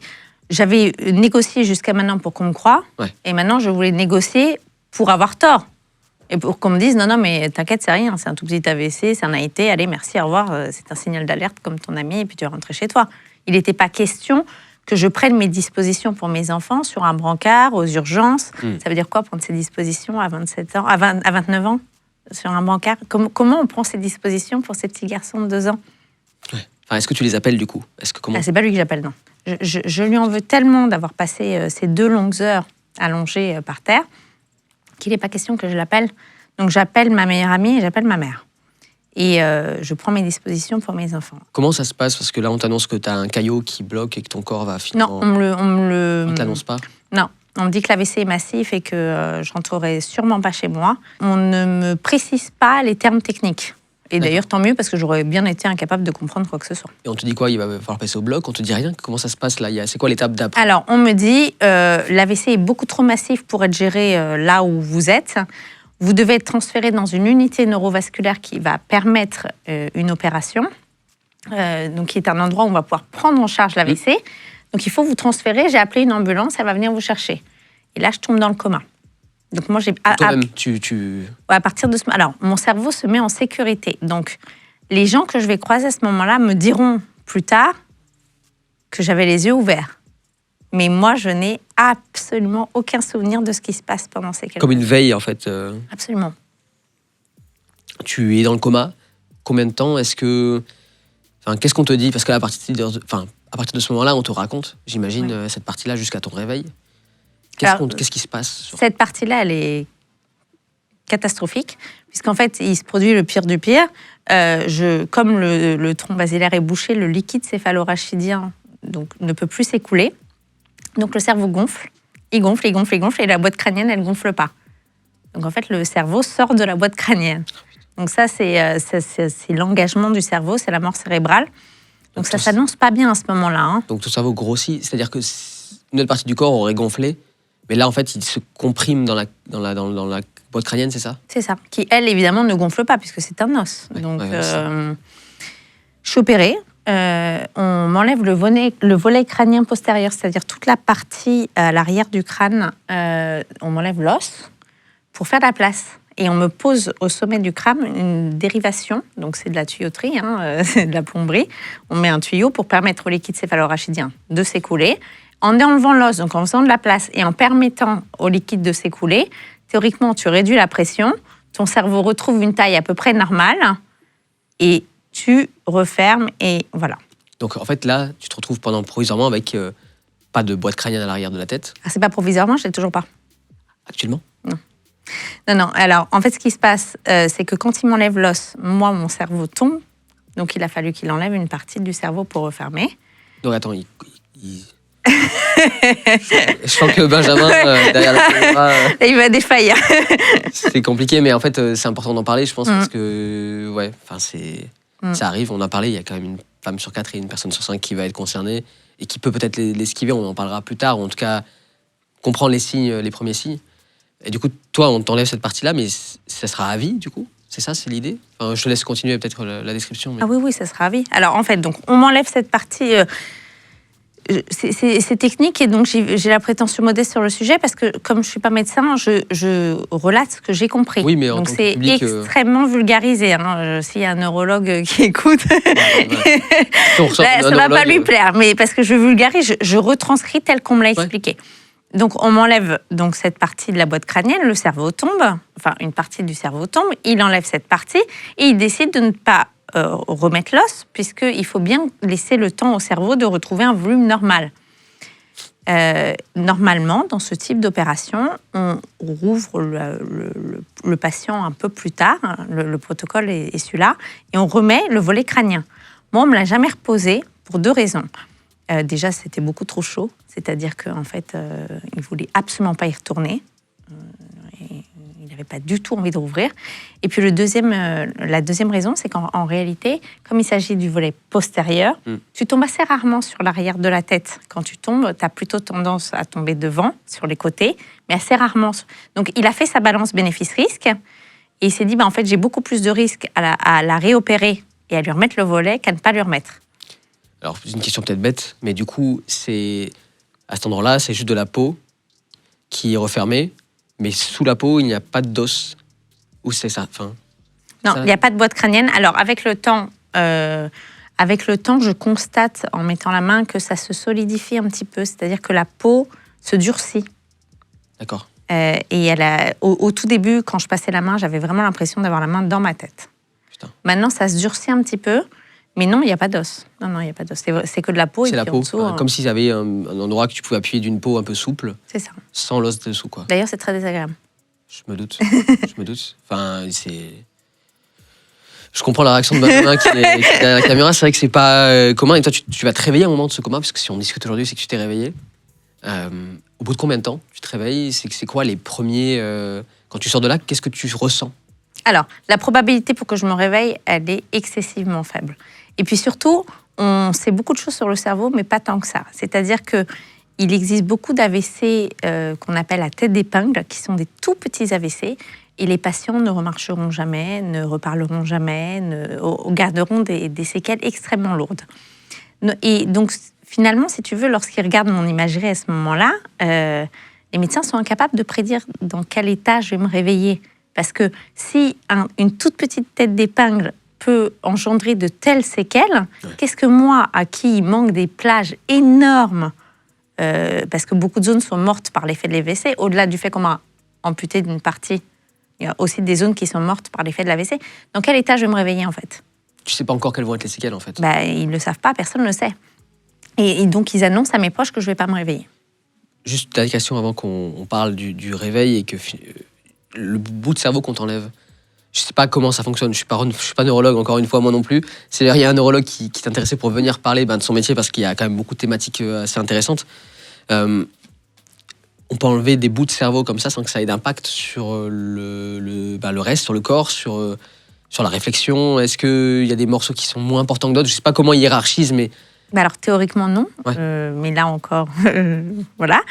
j'avais négocié jusqu'à maintenant pour qu'on me croie, et maintenant, je voulais négocier pour avoir tort. Et pour qu'on me dise, non, mais t'inquiète, c'est rien, c'est un tout petit AVC, c'est un AIT, allez, merci, au revoir, c'est un signal d'alerte comme ton ami, et puis tu vas rentrer chez toi. Il n'était pas question que je prenne mes dispositions pour mes enfants sur un brancard, aux urgences. Ça veut dire quoi, prendre ses dispositions à 27 ans, à 29 ans, sur un brancard? Comment on prend ses dispositions pour ces petits garçons de 2 ans? Enfin, est-ce que tu les appelles, du coup? C'est pas lui que j'appelle, non. Je lui en veux tellement d'avoir passé ces 2 longues heures allongé par terre, qu'il n'est pas question que je l'appelle. Donc j'appelle ma meilleure amie et j'appelle ma mère. Et je prends mes dispositions pour mes enfants. Comment ça se passe? Parce que là, on t'annonce que tu as un caillot qui bloque et que ton corps va finalement... Non, On ne t'annonce pas? Non, on me dit que l'AVC est massif et que je rentrerai sûrement pas chez moi. On ne me précise pas les termes techniques. Et d'ailleurs, tant mieux, parce que j'aurais bien été incapable de comprendre quoi que ce soit. Et on te dit quoi? Il va falloir passer au bloc? On te dit rien? Comment ça se passe là? C'est quoi l'étape d'après? Alors, on me dit, l'AVC est beaucoup trop massif pour être géré là où vous êtes. Vous devez être transféré dans une unité neurovasculaire qui va permettre une opération, donc qui est un endroit où on va pouvoir prendre en charge l'AVC. Donc, il faut vous transférer. J'ai appelé une ambulance, elle va venir vous chercher. Et là, je tombe dans le coma. Donc, moi, j'ai... Toi-même, À partir de ce moment... Alors, mon cerveau se met en sécurité. Donc, les gens que je vais croiser à ce moment-là me diront plus tard que j'avais les yeux ouverts. Mais moi, je n'ai absolument aucun souvenir de ce qui se passe pendant ces quelques Comme une veille, en fait. Absolument. Tu es dans le coma. Combien de temps? Est-ce que... Enfin, qu'est-ce qu'on te dit? Parce qu'à partir de ce moment-là, on te raconte, j'imagine, cette partie-là jusqu'à ton réveil. Qu'est-ce qui se passe? Cette partie-là, elle est catastrophique, puisqu'en fait, il se produit le pire du pire. Comme le tronc basilaire est bouché, le liquide céphalorachidien donc, ne peut plus s'écouler. Donc le cerveau gonfle, il gonfle, et la boîte crânienne, elle ne gonfle pas. Donc en fait, le cerveau sort de la boîte crânienne. Donc ça, c'est l'engagement du cerveau, c'est la mort cérébrale. Donc ça ne s'annonce pas bien à ce moment-là. Hein. Donc ton cerveau grossit, c'est-à-dire que une autre partie du corps aurait gonflé, mais là, en fait, il se comprime dans la boîte crânienne, c'est ça? C'est ça, qui, elle, évidemment, ne gonfle pas, puisque c'est un os. Ouais, donc, je suis opérée. On m'enlève le volet crânien postérieur, c'est-à-dire toute la partie à l'arrière du crâne. On m'enlève l'os pour faire la place. Et on me pose au sommet du crâne une dérivation, donc c'est de la tuyauterie, c'est de la plomberie. On met un tuyau pour permettre au liquide céphalorachidien de s'écouler. En enlevant l'os, donc en faisant de la place et en permettant au liquide de s'écouler, théoriquement, tu réduis la pression, ton cerveau retrouve une taille à peu près normale et tu refermes et voilà. Donc en fait, là, tu te retrouves provisoirement avec pas de boîte crânienne à l'arrière de la tête. Ah, c'est pas provisoirement, je l'ai toujours pas. Actuellement? Non. Alors, en fait, ce qui se passe, c'est que quand il m'enlève l'os, moi, mon cerveau tombe. Donc, il a fallu qu'il enlève une partie du cerveau pour refermer. Donc, attends, je sens que Benjamin, derrière la caméra... il va défaillir. C'est compliqué, mais en fait, c'est important d'en parler, je pense, parce que... Ouais, enfin, ça arrive, on en a parlé, il y a quand même une femme sur 4 et une personne sur 5 qui va être concernée et qui peut peut-être l'esquiver, on en parlera plus tard, ou en tout cas, comprendre les premiers signes. Et du coup, toi, on t'enlève cette partie-là, mais ça sera à vie, du coup? C'est ça, c'est l'idée? Enfin, je te laisse continuer peut-être la description. Mais... Ah oui, ça sera à vie. Alors, en fait, donc, on m'enlève cette partie... C'est technique et donc j'ai la prétention modeste sur le sujet parce que comme je ne suis pas médecin, je relate ce que j'ai compris. Oui, mais donc c'est extrêmement vulgarisé. S'il y a un neurologue qui écoute, ça ne va pas lui plaire. Mais parce que je vulgarise, je retranscris tel qu'on me l'a expliqué. Donc on m'enlève donc cette partie de la boîte crânienne, le cerveau tombe, enfin une partie du cerveau tombe, il enlève cette partie et il décide de ne pas remettre l'os, puisqu'il faut bien laisser le temps au cerveau de retrouver un volume normal. Normalement, dans ce type d'opération, on rouvre le patient un peu plus tard, le protocole est celui-là, et on remet le volet crânien. Moi, on ne me l'a jamais reposé pour 2 raisons. Déjà, c'était beaucoup trop chaud, c'est-à-dire qu'en fait, il ne voulait absolument pas y retourner. Il n'avait pas du tout envie de rouvrir. Et puis la deuxième raison, c'est qu'en réalité, comme il s'agit du volet postérieur, tu tombes assez rarement sur l'arrière de la tête. Quand tu tombes, tu as plutôt tendance à tomber devant, sur les côtés, mais assez rarement. Donc il a fait sa balance bénéfice-risque et il s'est dit, en fait, j'ai beaucoup plus de risques à la réopérer et à lui remettre le volet qu'à ne pas lui remettre. Alors, c'est une question peut-être bête, mais du coup, à cet endroit-là, c'est juste de la peau qui est refermée. Mais sous la peau, il n'y a pas d'os. Ou c'est ça? Non, il n'y a pas de boîte crânienne. Alors, avec le temps, je constate, en mettant la main, que ça se solidifie un petit peu. C'est-à-dire que la peau se durcit. D'accord. Et au tout début, quand je passais la main, j'avais vraiment l'impression d'avoir la main dans ma tête. Putain. Maintenant, ça se durcit un petit peu. Mais non, il n'y a pas d'os. Non, il n'y a pas d'os. C'est que de la peau. C'est et la puis peau, en dessous, comme s'ils avaient un endroit que tu pouvais appuyer d'une peau un peu souple, c'est ça. sans l'os dessous, quoi. D'ailleurs, c'est très désagréable. Je me doute. Je me doute. Enfin, c'est. Je comprends la réaction de Benjamin qui est derrière la caméra. C'est vrai que c'est pas commun. Et toi, tu vas te réveiller à un moment de ce coma, parce que si on discute aujourd'hui, c'est que tu t'es réveillé. Au bout de combien de temps tu te réveilles? C'est quoi les premiers. Quand tu sors de là, qu'est-ce que tu ressens? Alors, la probabilité pour que je me réveille, elle est excessivement faible. Et puis surtout, on sait beaucoup de choses sur le cerveau, mais pas tant que ça. C'est-à-dire qu'il existe beaucoup d'AVC qu'on appelle à tête d'épingle, qui sont des tout petits AVC, et les patients ne remarcheront jamais, ne reparleront jamais, garderont des séquelles extrêmement lourdes. Et donc, finalement, si tu veux, lorsqu'ils regardent mon imagerie à ce moment-là, les médecins sont incapables de prédire dans quel état je vais me réveiller. Parce que si une toute petite tête d'épingle peut engendrer de telles séquelles, qu'est-ce que moi, à qui il manque des plages énormes, parce que beaucoup de zones sont mortes par l'effet de l'AVC, au-delà du fait qu'on m'a amputé d'une partie, il y a aussi des zones qui sont mortes par l'effet de l'AVC. Dans quel état je vais me réveiller, en fait? Tu sais pas encore quelles vont être les séquelles, en fait. Ils ne le savent pas, personne ne le sait. Et donc, ils annoncent à mes proches que je ne vais pas me réveiller. Juste une question avant qu'on parle du réveil et que le bout de cerveau qu'on t'enlève. Je sais pas comment ça fonctionne. Je suis pas neurologue, encore une fois, moi non plus. C'est il y a un neurologue qui t'intéressait pour venir parler de son métier parce qu'il y a quand même beaucoup de thématiques assez intéressantes. On peut enlever des bouts de cerveau comme ça sans que ça ait d'impact sur le reste, sur le corps, sur la réflexion. Est-ce qu'il y a des morceaux qui sont moins importants que d'autres? Je sais pas comment ils hiérarchisent, mais... Alors, théoriquement, non. Ouais. Mais là encore, voilà.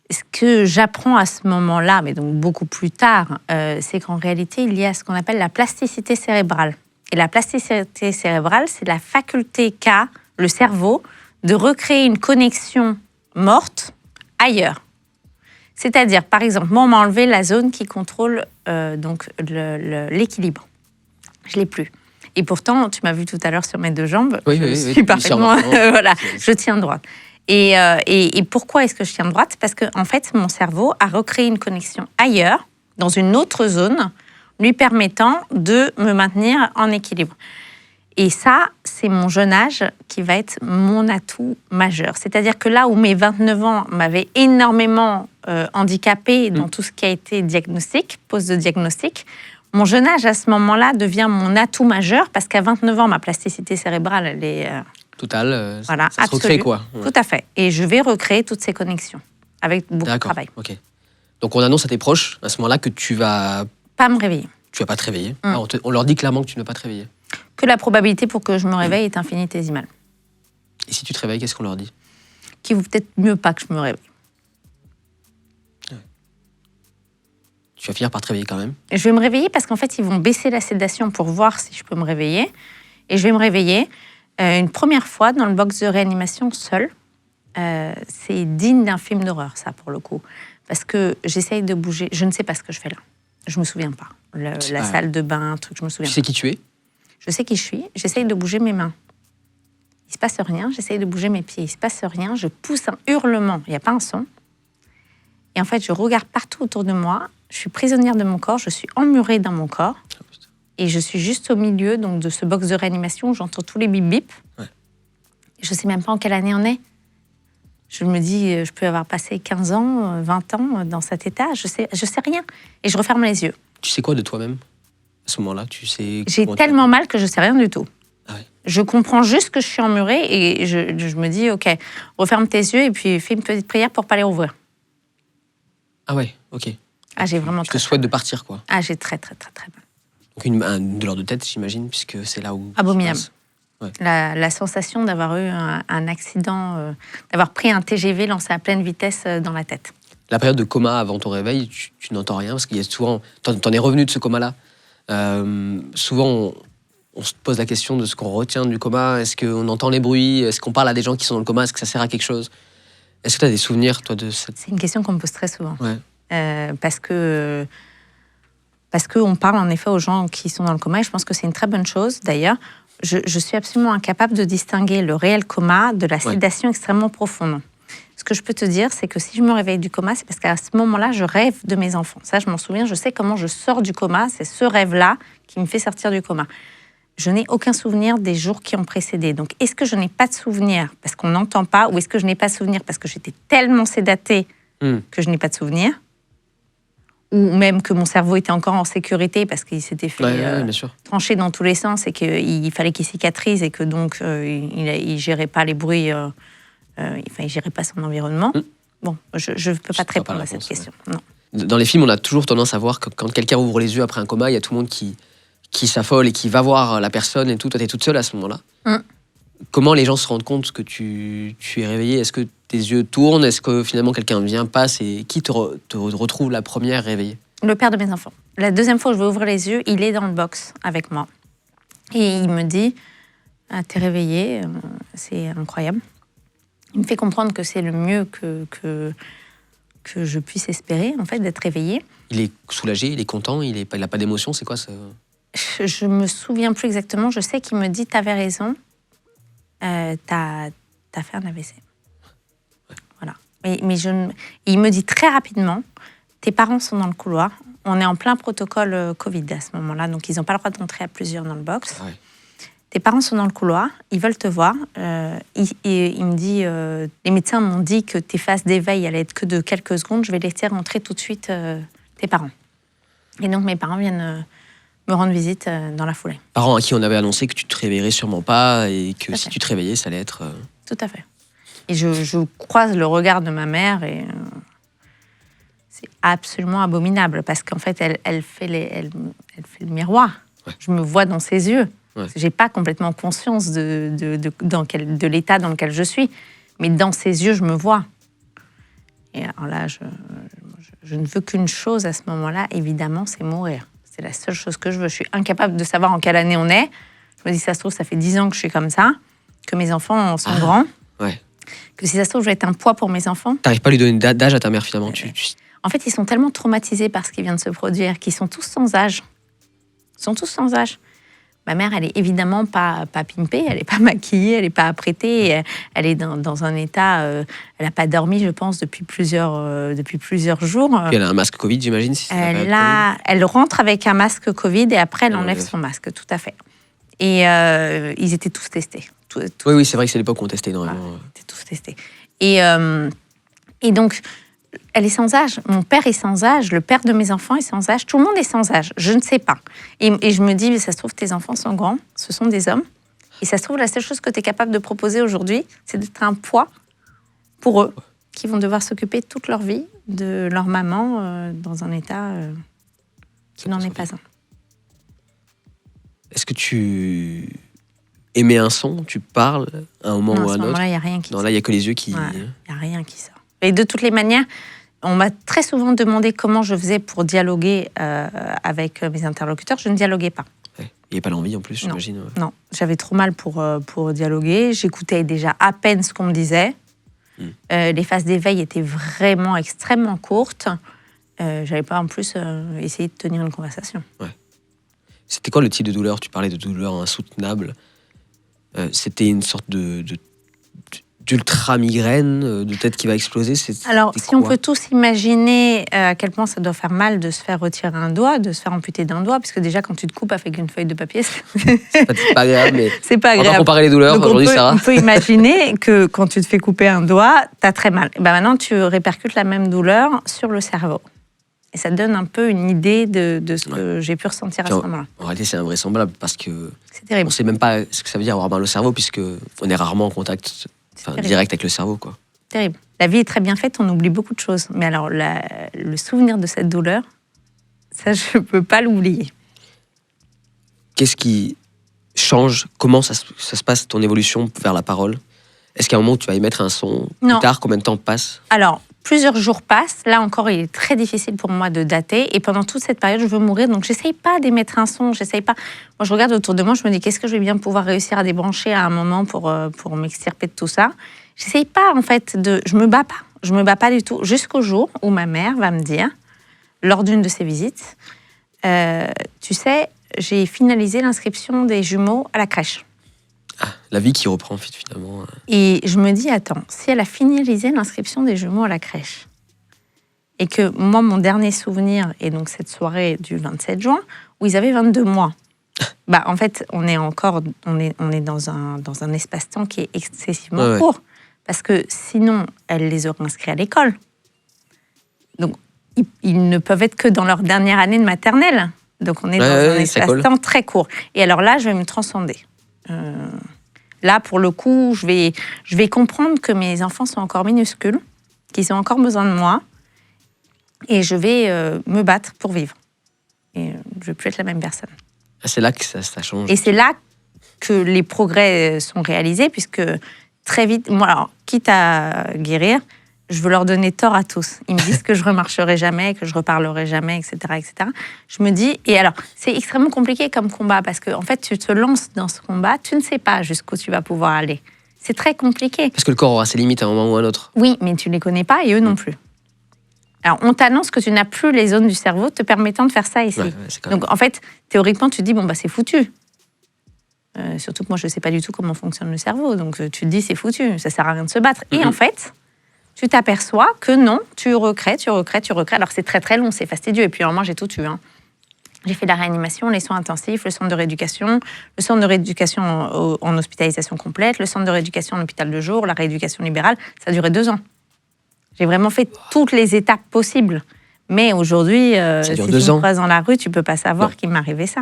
Ce que j'apprends à ce moment-là, mais donc beaucoup plus tard, c'est qu'en réalité, il y a ce qu'on appelle la plasticité cérébrale. Et la plasticité cérébrale, c'est la faculté qu'a le cerveau de recréer une connexion morte ailleurs. C'est-à-dire, par exemple, moi, on m'a enlevé la zone qui contrôle donc l'équilibre. Je ne l'ai plus. Et pourtant, tu m'as vu tout à l'heure sur mes deux jambes. Je suis parfaitement... voilà, je tiens droite. Et pourquoi est-ce que je tiens droite? Parce que en fait, mon cerveau a recréé une connexion ailleurs, dans une autre zone, lui permettant de me maintenir en équilibre. Et ça, c'est mon jeune âge qui va être mon atout majeur. C'est-à-dire que là où mes 29 ans m'avaient énormément handicapée dans tout ce qui a été diagnostic, pose de diagnostic, mon jeune âge à ce moment-là devient mon atout majeur parce qu'à 29 ans, ma plasticité cérébrale, elle est... Total, voilà, ça se recrée, quoi. Ouais. Tout à fait. Et je vais recréer toutes ces connexions avec beaucoup de travail. Ok. Donc on annonce à tes proches à ce moment-là que tu vas... Pas me réveiller. Tu vas pas te réveiller. Alors, on leur dit clairement que tu ne vas pas te réveiller. Que la probabilité pour que je me réveille est infinitésimale. Et si tu te réveilles, qu'est-ce qu'on leur dit? Qu'il vaut peut-être mieux pas que je me réveille. Ouais. Tu vas finir par te réveiller quand même? Je vais me réveiller parce qu'en fait, ils vont baisser la sédation pour voir si je peux me réveiller. Et je vais me réveiller une première fois dans le box de réanimation seule. C'est digne d'un film d'horreur, ça, pour le coup. Parce que j'essaye de bouger. Je ne sais pas ce que je fais là. Je me souviens pas. La salle de bain, un truc, je me souviens pas. Tu sais qui tu es? Je sais qui je suis. J'essaye de bouger mes mains. Il se passe rien. J'essaye de bouger mes pieds. Il se passe rien. Je pousse un hurlement. Il n'y a pas un son. Et en fait, je regarde partout autour de moi. Je suis prisonnière de mon corps. Je suis emmurée dans mon corps. Et je suis juste au milieu donc, de ce box de réanimation où j'entends tous les bip-bip. Ouais. Je ne sais même pas en quelle année on est. Je me dis, je peux avoir passé 15 ans, 20 ans dans cet état. Je sais rien. Et je referme les yeux. Tu sais quoi de toi-même à ce moment-là? J'ai tellement mal que je ne sais rien du tout. Ah ouais. Je comprends juste que je suis emmurée et je me dis, OK, referme tes yeux et puis fais une petite prière pour ne pas les rouvrir. Ah ouais, OK. Ah, j'ai vraiment je te souhaite de partir, quoi. Ah, j'ai très mal. Donc une douleur de tête, j'imagine, puisque c'est là où... Abominable. Ouais. La sensation d'avoir eu un accident, d'avoir pris un TGV lancé à pleine vitesse dans la tête. La période de coma avant ton réveil, tu n'entends rien, parce qu'il y a souvent... T'en es revenu de ce coma-là. Souvent, on se pose la question de ce qu'on retient du coma. Est-ce qu'on entend les bruits? Est-ce qu'on parle à des gens qui sont dans le coma? Est-ce que ça sert à quelque chose? Est-ce que tu as des souvenirs, toi, de cette... C'est une question qu'on me pose très souvent. Ouais. Parce qu'on parle en effet aux gens qui sont dans le coma, et je pense que c'est une très bonne chose. D'ailleurs, je suis absolument incapable de distinguer le réel coma de la sédation extrêmement profonde. Ce que je peux te dire, c'est que si je me réveille du coma, c'est parce qu'à ce moment-là, je rêve de mes enfants. Ça, je m'en souviens, je sais comment je sors du coma. C'est ce rêve-là qui me fait sortir du coma. je n'ai aucun souvenir des jours qui ont précédé. Donc, est-ce que je n'ai pas de souvenir parce qu'on n'entend pas, ou est-ce que je n'ai pas de souvenir parce que j'étais tellement sédatée que je n'ai pas de souvenir, ou même que mon cerveau était encore en sécurité parce qu'il s'était fait bien sûr. trancher dans tous les sens et qu'il fallait qu'il cicatrise et que donc il gérait pas les bruits, il gérait pas son environnement. Bon, je ne peux pas te répondre à cette question. Non. Dans les films, on a toujours tendance à voir que quand quelqu'un ouvre les yeux après un coma, il y a tout le monde qui s'affole et qui va voir la personne et tout. Toi, tu es toute seule à ce moment-là. Comment les gens se rendent compte que tu es réveillée? Est-ce que tes yeux tournent? Est-ce que finalement quelqu'un vient, passe et qui te retrouve la première réveillée? Le père de mes enfants. La deuxième fois que je vais ouvrir les yeux, il est dans le box avec moi. Et il me dit « T'es réveillée, c'est incroyable ». Il me fait comprendre que c'est le mieux que je puisse espérer, en fait, d'être réveillée. Il est soulagé, il est content, il n'a pas d'émotion, c'est quoi ça? Je me souviens plus exactement, je sais qu'il me dit « T'avais raison, t'as fait un AVC ». Voilà. Mais il me dit très rapidement « Tes parents sont dans le couloir, on est en plein protocole Covid à ce moment-là, donc ils n'ont pas le droit d'entrer à plusieurs dans le box. Ouais. Tes parents sont dans le couloir, ils veulent te voir. » Il me dit les médecins m'ont dit que tes phases d'éveil allaient être que de quelques secondes, je vais laisser rentrer tout de suite tes parents. Et donc mes parents viennent me rendre visite dans la foulée. Parents à qui on avait annoncé que tu te réveillerais sûrement pas et que si tu te réveillais, ça allait être... Tout à fait. Et je croise le regard de ma mère et c'est absolument abominable parce qu'en fait, elle fait le miroir. Ouais. Je me vois dans ses yeux. Ouais. Je n'ai pas complètement conscience de l'état dans lequel je suis, mais dans ses yeux, je me vois. Et alors là, je ne veux qu'une chose à ce moment-là, évidemment, c'est mourir. C'est la seule chose que je veux. Je suis incapable de savoir en quelle année on est. Je me dis, ça se trouve, ça fait 10 ans que je suis comme ça, que mes enfants sont grands, que si ça se trouve, je vais être un poids pour mes enfants. T'arrives pas à lui donner d'âge à ta mère, finalement. En fait, ils sont tellement traumatisés par ce qui vient de se produire qu'ils sont tous sans âge. Ils sont tous sans âge. Ma mère, elle est évidemment pas pimpée, elle n'est pas maquillée, elle n'est pas apprêtée, elle est dans un état... elle n'a pas dormi, je pense, depuis plusieurs jours. Puis elle a un masque Covid, j'imagine, si elle rentre avec un masque Covid et après, elle enlève son masque, tout à fait. Et ils étaient tous testés. Oui, c'est vrai que c'est l'époque où on testait énormément. Voilà, ils étaient tous testés. Et donc... Elle est sans âge, mon père est sans âge, le père de mes enfants est sans âge, tout le monde est sans âge, je ne sais pas. Et je me dis, mais ça se trouve, tes enfants sont grands, ce sont des hommes, et ça se trouve, la seule chose que tu es capable de proposer aujourd'hui, c'est d'être un poids pour eux, qui vont devoir s'occuper toute leur vie de leur maman dans un état qui n'en est pas un. Est-ce que tu émets un son, tu parles à un moment ou à un autre? Là, il n'y a rien qui sort. Là, il n'y a que les yeux qui... Il n'y a rien qui sort. Et de toutes les manières, on m'a très souvent demandé comment je faisais pour dialoguer avec mes interlocuteurs. Je ne dialoguais pas. Il n'y avait pas l'envie en plus, j'imagine. Non, j'avais trop mal pour dialoguer. J'écoutais déjà à peine ce qu'on me disait. Les phases d'éveil étaient vraiment extrêmement courtes. J'avais pas en plus essayé de tenir une conversation. Ouais. C'était quoi le type de douleur? Tu parlais de douleur insoutenable. C'était une sorte d'ultra-migraine, de tête qui va exploser? Alors, si on peut tous imaginer à quel point ça doit faire mal de se faire retirer un doigt, de se faire amputer d'un doigt, parce que déjà, quand tu te coupes avec une feuille de papier, c'est pas agréable, mais c'est pas agréable. On va comparer les douleurs aujourd'hui, Sarah. On peut imaginer que quand tu te fais couper un doigt, t'as très mal. Et maintenant, tu répercutes la même douleur sur le cerveau. Et ça te donne un peu une idée de ce que j'ai pu ressentir à ce moment-là. En réalité, c'est invraisemblable, parce que c'est terrible. On ne sait même pas ce que ça veut dire avoir mal au cerveau, puisqu'on est rarement en contact direct avec le cerveau, quoi. Terrible. La vie est très bien faite, on oublie beaucoup de choses. Mais alors, le souvenir de cette douleur, ça, je ne peux pas l'oublier. Qu'est-ce qui change? Comment ça se passe, ton évolution vers la parole? Est-ce qu'à un moment où tu vas y mettre un son? Plus tard, combien de temps passe? Alors, plusieurs jours passent. Là encore, il est très difficile pour moi de dater. Et pendant toute cette période, je veux mourir. Donc, j'essaye pas d'émettre un son. J'essaye pas. Moi, je regarde autour de moi. Je me dis, qu'est-ce que je vais bien pouvoir réussir à débrancher à un moment pour m'extirper de tout ça. J'essaye pas, en fait, je me bats pas. Je me bats pas du tout. Jusqu'au jour où ma mère va me dire, lors d'une de ses visites, tu sais, j'ai finalisé l'inscription des jumeaux à la crèche. Ah, la vie qui reprend, finalement. Et je me dis, attends, si elle a finalisé l'inscription des jumeaux à la crèche, et que moi, mon dernier souvenir est donc cette soirée du 27 juin, où ils avaient 22 mois. En fait, on est dans un espace-temps qui est excessivement court. Parce que sinon, elle les aurait inscrits à l'école. Donc, ils ne peuvent être que dans leur dernière année de maternelle. Donc, on est dans un espace-temps très court. Et alors là, je vais me transcender. Là, pour le coup, je vais comprendre que mes enfants sont encore minuscules, qu'ils ont encore besoin de moi. Et je vais me battre pour vivre. Et je ne vais plus être la même personne. C'est là que ça change. Et c'est là que les progrès sont réalisés, puisque très vite, moi, alors, quitte à guérir, je veux leur donner tort à tous. Ils me disent que je ne remarcherai jamais, que je ne reparlerai jamais, etc., etc. Je me dis, et alors, c'est extrêmement compliqué comme combat, parce que en fait, tu te lances dans ce combat, tu ne sais pas jusqu'où tu vas pouvoir aller. C'est très compliqué. Parce que le corps aura ses limites à un moment ou à un autre. Oui, mais tu ne les connais pas, et eux non plus. Alors, on t'annonce que tu n'as plus les zones du cerveau te permettant de faire ça ici. Donc, en fait, théoriquement, tu te dis, c'est foutu. Surtout que moi, je ne sais pas du tout comment fonctionne le cerveau. Donc, tu te dis, c'est foutu, ça ne sert à rien de se battre. Et en fait, tu t'aperçois que non, tu recrées. Alors, c'est très, très long, c'est fastidieux. Et puis, moi, j'ai tout eu. J'ai fait la réanimation, les soins intensifs, le centre de rééducation en hospitalisation complète, le centre de rééducation en hôpital de jour, la rééducation libérale. Ça a duré 2 ans. J'ai vraiment fait toutes les étapes possibles. Mais aujourd'hui, si tu me croises dans la rue, tu ne peux pas savoir qu'il m'arrivait ça.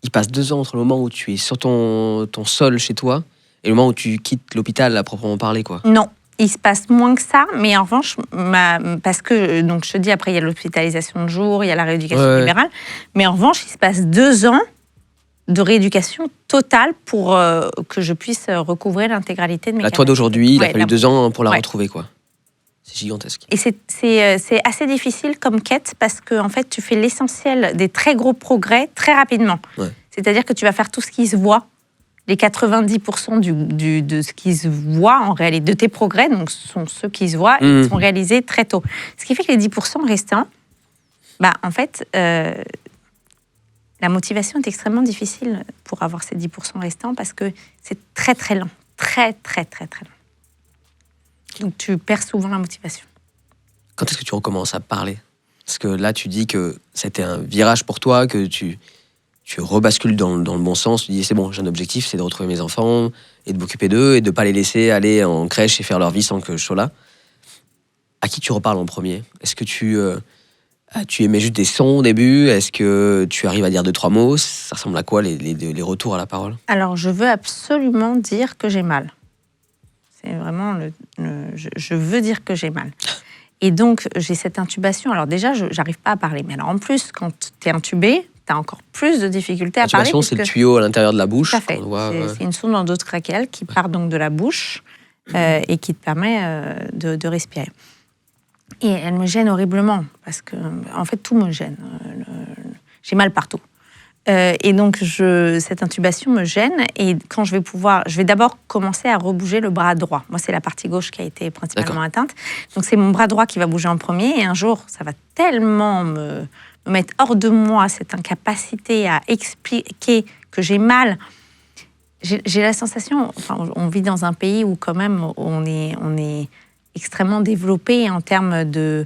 Il passe 2 ans entre le moment où tu es sur ton sol chez toi et le moment où tu quittes l'hôpital à proprement parler, quoi. Non, il se passe moins que ça. Mais en revanche, parce que, donc je te dis, après, il y a l'hospitalisation de jour, il y a la rééducation libérale. Mais en revanche, il se passe 2 ans de rééducation totale pour que je puisse recouvrer l'intégralité de mes capacités. Toi d'aujourd'hui, il a fallu 2 ans pour la retrouver, quoi. C'est gigantesque. Et c'est assez difficile comme quête parce que en fait, tu fais l'essentiel des très gros progrès très rapidement. C'est-à-dire que tu vas faire tout ce qui se voit. Les 90% de ce qui se voit en réalité, de tes progrès, donc sont ceux qui se voient, ils sont réalisés très tôt. Ce qui fait que les 10% restants, en fait, la motivation est extrêmement difficile pour avoir ces 10% restants parce que c'est très très lent. Très, très, très, très lent. Donc, tu perds souvent la motivation. Quand est-ce que tu recommences à parler ? Parce que là, tu dis que c'était un virage pour toi, que tu rebascules dans le bon sens. Tu dis, c'est bon, j'ai un objectif, c'est de retrouver mes enfants et de m'occuper d'eux et de ne pas les laisser aller en crèche et faire leur vie sans que je sois là. À qui tu reparles en premier ? Est-ce que tu émets juste des sons au début ? Est-ce que tu arrives à dire 2-3 mots ? Ça ressemble à quoi les retours à la parole ? Alors, je veux absolument dire que j'ai mal. C'est vraiment je veux dire que j'ai mal. Et donc, j'ai cette intubation. Alors déjà, je n'arrive pas à parler. Mais alors en plus, quand tu es intubé, tu as encore plus de difficultés à parler. L'intubation, c'est le tuyau à l'intérieur de la bouche. Tout à fait. C'est une sonde endotrachéale qui part donc de la bouche et qui te permet de respirer. Et elle me gêne horriblement parce que, en fait, tout me gêne. J'ai mal partout. Et donc, cette intubation me gêne. Et quand je vais d'abord commencer à rebouger le bras droit. Moi, c'est la partie gauche qui a été principalement atteinte. Donc, c'est mon bras droit qui va bouger en premier. Et un jour, ça va tellement me mettre hors de moi, cette incapacité à expliquer que j'ai mal. J'ai la sensation... Enfin, on vit dans un pays où, quand même, on est extrêmement développé en termes de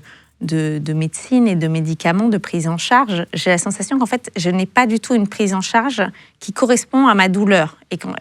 médecine et de médicaments, de prise en charge. J'ai la sensation qu'en fait, je n'ai pas du tout une prise en charge qui correspond à ma douleur. Et comme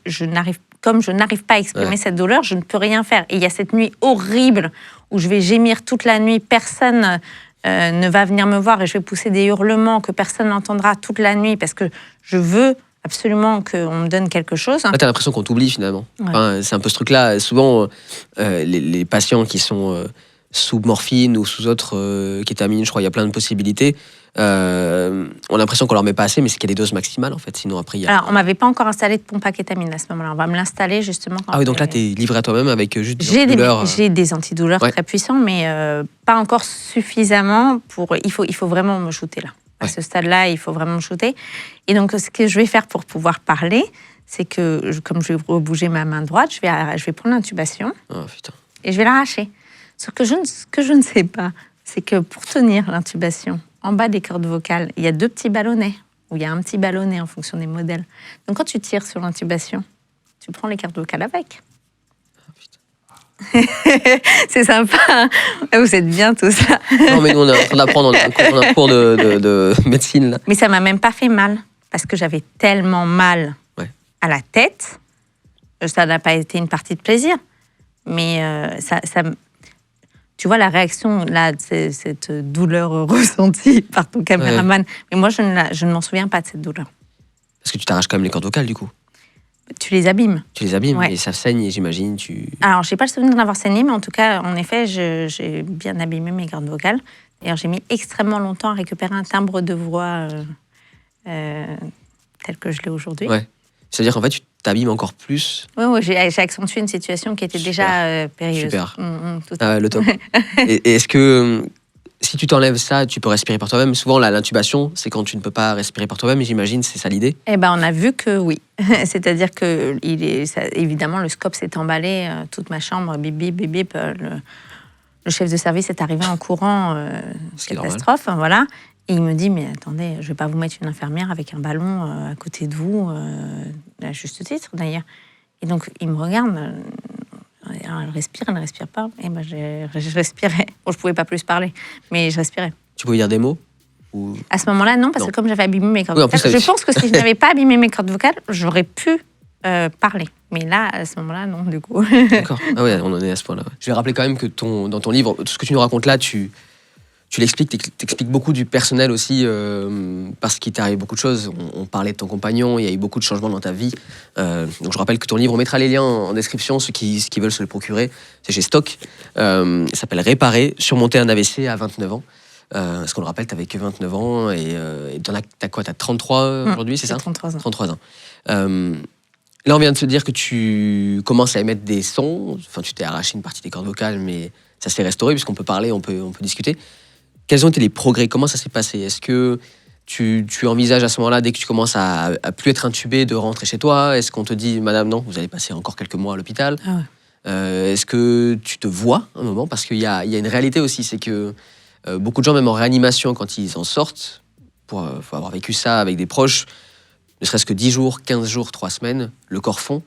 je n'arrive pas à exprimer cette douleur, je ne peux rien faire. Et il y a cette nuit horrible où je vais gémir toute la nuit, personne ne va venir me voir et je vais pousser des hurlements que personne n'entendra toute la nuit parce que je veux absolument qu'on me donne quelque chose. Là, tu as l'impression qu'on t'oublie finalement. Enfin, c'est un peu ce truc-là. Souvent, les patients qui sont... sous morphine ou sous autre kétamine, je crois, il y a plein de possibilités. On a l'impression qu'on leur met pas assez, mais c'est qu'il y a des doses maximales, en fait. Sinon, après, Alors, on m'avait pas encore installé de pompe à kétamine à ce moment-là. On va me l'installer, justement. Oui, donc là, tu es livré à toi-même avec juste des antidouleurs. J'ai des antidouleurs très puissants, mais pas encore suffisamment pour... Il faut vraiment me shooter, là. À ce stade-là, il faut vraiment me shooter. Et donc, ce que je vais faire pour pouvoir parler, c'est que, comme je vais rebouger ma main droite, je vais prendre l'intubation et je vais l'arracher. Ce que je ne sais pas, c'est que pour tenir l'intubation, en bas des cordes vocales, il y a 2 petits ballonnets, ou il y a un petit ballonnet en fonction des modèles. Donc quand tu tires sur l'intubation, tu prends les cordes vocales avec. C'est sympa. Vous êtes bien tous là. Non, mais nous, on est en train d'apprendre, on a un cours de médecine, là. Mais ça m'a même pas fait mal, parce que j'avais tellement mal à la tête. Ça n'a pas été une partie de plaisir. Mais tu vois la réaction, là, cette douleur ressentie par ton caméraman. Ouais. Mais moi, je ne m'en souviens pas de cette douleur. Parce que tu t'arraches quand même les cordes vocales, du coup. Tu les abîmes. Tu les abîmes, et ça saigne, j'imagine. Alors, je n'ai pas le souvenir d'avoir saigné, mais en tout cas, en effet, j'ai bien abîmé mes cordes vocales. D'ailleurs, j'ai mis extrêmement longtemps à récupérer un timbre de voix tel que je l'ai aujourd'hui. Ouais. C'est-à-dire qu'en fait, tu t'abîmes encore plus. Oui, j'ai accentué une situation qui était déjà périlleuse. Super. Le top. et est-ce que si tu t'enlèves ça, tu peux respirer par toi-même? Souvent, l'intubation, c'est quand tu ne peux pas respirer par toi-même, j'imagine, c'est ça l'idée? Eh ben, on a vu que oui. C'est-à-dire que, évidemment, le scope s'est emballé, toute ma chambre, bip, bip, bip, bip. Le chef de service est arrivé en courant, catastrophe, voilà. Et il me dit, mais attendez, je ne vais pas vous mettre une infirmière avec un ballon à côté de vous, à juste titre d'ailleurs. Et donc, il me regarde, elle respire, elle ne respire pas. Et ben, je respirais. Bon, je ne pouvais pas plus parler, mais je respirais. Tu pouvais dire des mots ou... À ce moment-là, non, parce que comme j'avais abîmé mes cordes vocales, je pense que si je n'avais pas abîmé mes cordes vocales, j'aurais pu parler. Mais là, à ce moment-là, non, du coup. D'accord. Ah ouais, on en est à ce point-là. Je vais rappeler quand même que dans ton livre, tout ce que tu nous racontes là, tu l'expliques, t'expliques beaucoup du personnel aussi, parce qu'il t'arrive beaucoup de choses. On parlait de ton compagnon, il y a eu beaucoup de changements dans ta vie. Donc je rappelle que ton livre, on mettra les liens en description, ceux qui veulent se le procurer. C'est chez Stock. Ça s'appelle Réparer, surmonter un AVC à 29 ans. Parce qu'on le rappelle, t'avais que 29 ans et t'as quoi? T'as 33 aujourd'hui, c'est ça? 33 ans. 33 ans. Là, on vient de se dire que tu commences à émettre des sons. Enfin, tu t'es arraché une partie des cordes vocales, mais ça s'est restauré, puisqu'on peut parler, on peut discuter. Quels ont été les progrès? Comment ça s'est passé? Est-ce que tu envisages à ce moment-là, dès que tu commences à plus être intubé, de rentrer chez toi? Est-ce qu'on te dit, madame, non, vous allez passer encore quelques mois à l'hôpital? Est-ce que tu te vois un moment? Parce qu'il y a une réalité aussi, c'est que beaucoup de gens, même en réanimation, quand ils en sortent, faut avoir vécu ça avec des proches, ne serait-ce que 10 jours, 15 jours, 3 semaines, le corps fond,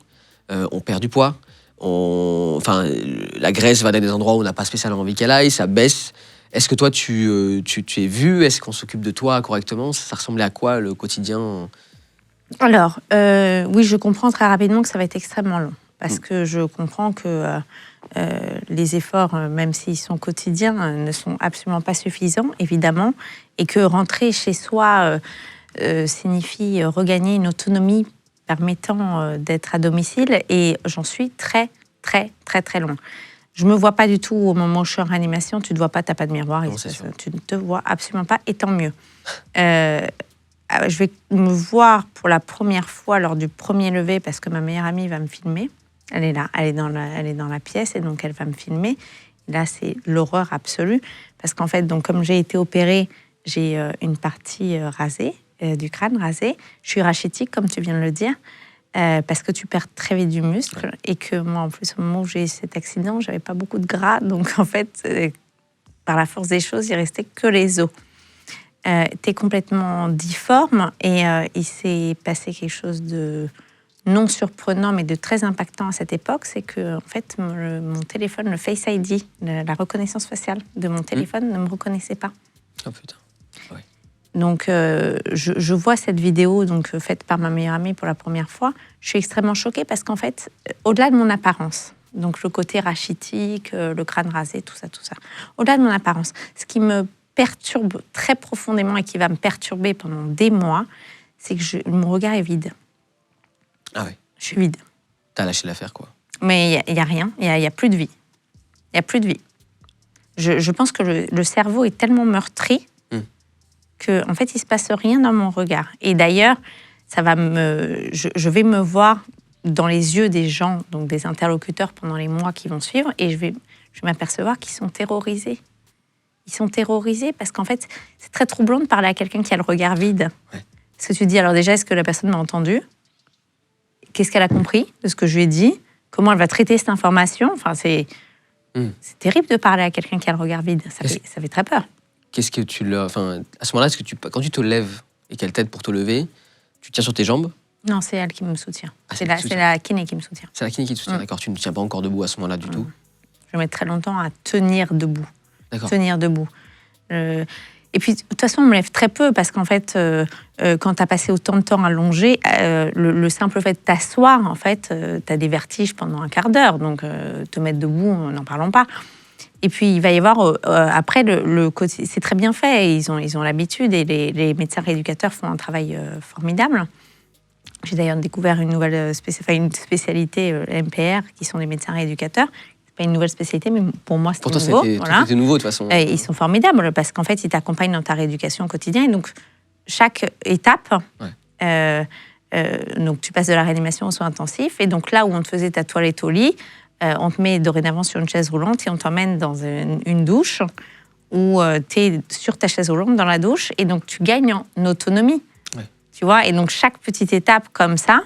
on perd du poids, la graisse va dans des endroits où on n'a pas spécialement envie qu'elle aille, ça baisse. Est-ce que toi, tu es vu? Est-ce qu'on s'occupe de toi correctement? Ça ressemblait à quoi, le quotidien? Alors, oui, je comprends très rapidement que ça va être extrêmement long. Parce que je comprends que les efforts, même s'ils sont quotidiens, ne sont absolument pas suffisants, évidemment. Et que rentrer chez soi signifie regagner une autonomie permettant d'être à domicile. Et j'en suis très, très, très, très loin. Je ne me vois pas du tout au moment où je suis en réanimation. Tu ne te vois pas, tu n'as pas de miroir. Non, tu ne te vois absolument pas, et tant mieux. Je vais me voir pour la première fois lors du premier lever parce que ma meilleure amie va me filmer. Elle est là, elle est dans la pièce et donc elle va me filmer. Et là, c'est l'horreur absolue parce qu'en fait, donc, comme j'ai été opérée, j'ai une partie rasée, du crâne rasé. Je suis rachitique, comme tu viens de le dire. Parce que tu perds très vite du muscle et que moi, en plus, au moment où j'ai eu cet accident, j'avais pas beaucoup de gras. Donc, en fait, par la force des choses, il restait que les os. T'es complètement difforme et il s'est passé quelque chose de non surprenant, mais de très impactant à cette époque. C'est que, en fait, mon téléphone, le Face ID, la reconnaissance faciale de mon téléphone ne me reconnaissait pas. Oh putain. Ouais. Donc, je vois cette vidéo faite par ma meilleure amie pour la première fois. Je suis extrêmement choquée parce qu'en fait, au-delà de mon apparence, donc le côté rachitique, le crâne rasé, tout ça, au-delà de mon apparence, ce qui me perturbe très profondément et qui va me perturber pendant des mois, c'est que mon regard est vide. Ah oui. Je suis vide. T'as lâché l'affaire, quoi. Mais il n'y a rien, il n'y a plus de vie. Il n'y a plus de vie. Je pense que le cerveau est tellement meurtri qu'en fait, il ne se passe rien dans mon regard. Et d'ailleurs, je vais me voir dans les yeux des gens, donc des interlocuteurs pendant les mois qui vont suivre, et je vais m'apercevoir qu'ils sont terrorisés. Ils sont terrorisés parce qu'en fait, c'est très troublant de parler à quelqu'un qui a le regard vide. Ouais. Parce que tu te dis, alors déjà, est-ce que la personne m'a entendu? Qu'est-ce qu'elle a compris de ce que je lui ai dit? Comment elle va traiter cette information? Enfin, c'est terrible de parler à quelqu'un qui a le regard vide. Ça fait très peur. Qu'est-ce que tu leur... Enfin, à ce moment-là, quand tu te lèves et qu'elle t'aide pour te lever, tu tiens sur tes jambes? Non, c'est elle qui me soutient. Ah, c'est la kiné qui me soutient. C'est la kiné qui te soutient, d'accord. Tu ne tiens pas encore debout à ce moment-là du tout. Je vais mettre très longtemps à tenir debout. D'accord. Tenir debout. Et puis, de toute façon, on me lève très peu parce qu'en fait, quand tu as passé autant de temps allongé, le simple fait de t'asseoir, en fait, tu as des vertiges pendant un quart d'heure. Donc, te mettre debout, n'en parlons pas. Et puis, il va y avoir, après, le côté, c'est très bien fait. Ils ont l'habitude et les médecins rééducateurs font un travail formidable. J'ai d'ailleurs découvert une nouvelle spécialité, MPR, qui sont des médecins rééducateurs. C'est pas une nouvelle spécialité, mais pour moi, Pour toi, nouveau. c'était nouveau de toute façon. Et ils sont formidables parce qu'en fait, ils t'accompagnent dans ta rééducation au quotidien. Et donc, chaque étape, donc tu passes de la réanimation aux soins intensifs. Et donc, là où on te faisait ta toilette au lit, on te met dorénavant sur une chaise roulante et on t'emmène dans une douche où tu es sur ta chaise roulante dans la douche. Et donc, tu gagnes en autonomie. Ouais. Tu vois, et donc, chaque petite étape comme ça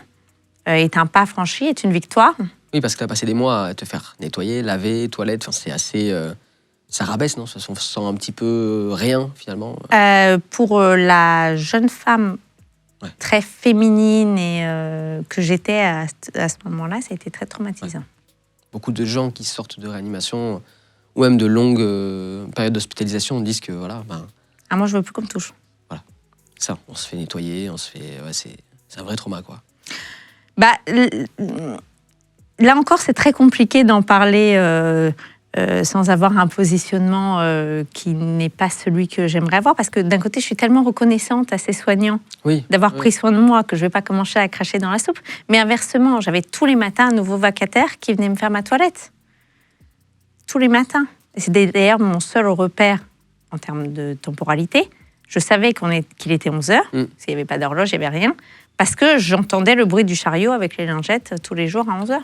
est un pas franchi, est une victoire. Oui, parce que tu as passé des mois à te faire nettoyer, laver, toilette. Enfin, c'est assez. Ça rabaisse, non? Ça se sent un petit peu rien, finalement. Pour la jeune femme très féminine et que j'étais à ce moment-là, ça a été très traumatisant. Ouais. Beaucoup de gens qui sortent de réanimation ou même de longues périodes d'hospitalisation disent que voilà. Ah, moi, je veux plus qu'on me touche. Voilà. Ça, on se fait nettoyer, on se fait. Ouais, c'est un vrai trauma, quoi. Bah. Là encore, c'est très compliqué d'en parler sans avoir un positionnement qui n'est pas celui que j'aimerais avoir, parce que d'un côté, je suis tellement reconnaissante à ces soignants d'avoir pris soin de moi que je ne vais pas commencer à cracher dans la soupe. Mais inversement, j'avais tous les matins un nouveau vacataire qui venait me faire ma toilette. Tous les matins. Et c'est d'ailleurs mon seul repère en termes de temporalité. Je savais qu'il était 11h, parce qu'il n'y avait pas d'horloge, il n'y avait rien, parce que j'entendais le bruit du chariot avec les lingettes tous les jours à 11h.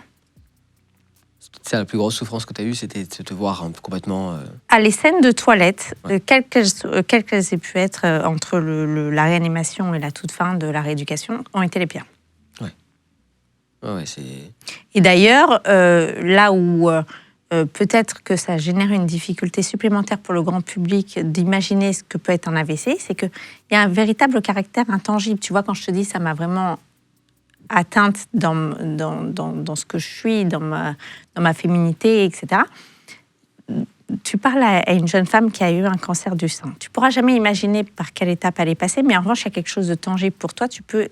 C'est la plus grosse souffrance que tu as eue, c'était de te voir complètement... Ah, les scènes de toilette, quelles qu'elles aient pu être entre la réanimation et la toute fin de la rééducation, ont été les pires. Ouais, c'est... Et d'ailleurs, là où peut-être que ça génère une difficulté supplémentaire pour le grand public d'imaginer ce que peut être un AVC, c'est qu'il y a un véritable caractère intangible. Tu vois, quand je te dis ça m'a vraiment atteinte dans ce que je suis, dans ma féminité, etc. Tu parles à une jeune femme qui a eu un cancer du sein. Tu ne pourras jamais imaginer par quelle étape elle est passée, mais en revanche, il y a quelque chose de tangible pour toi. Tu peux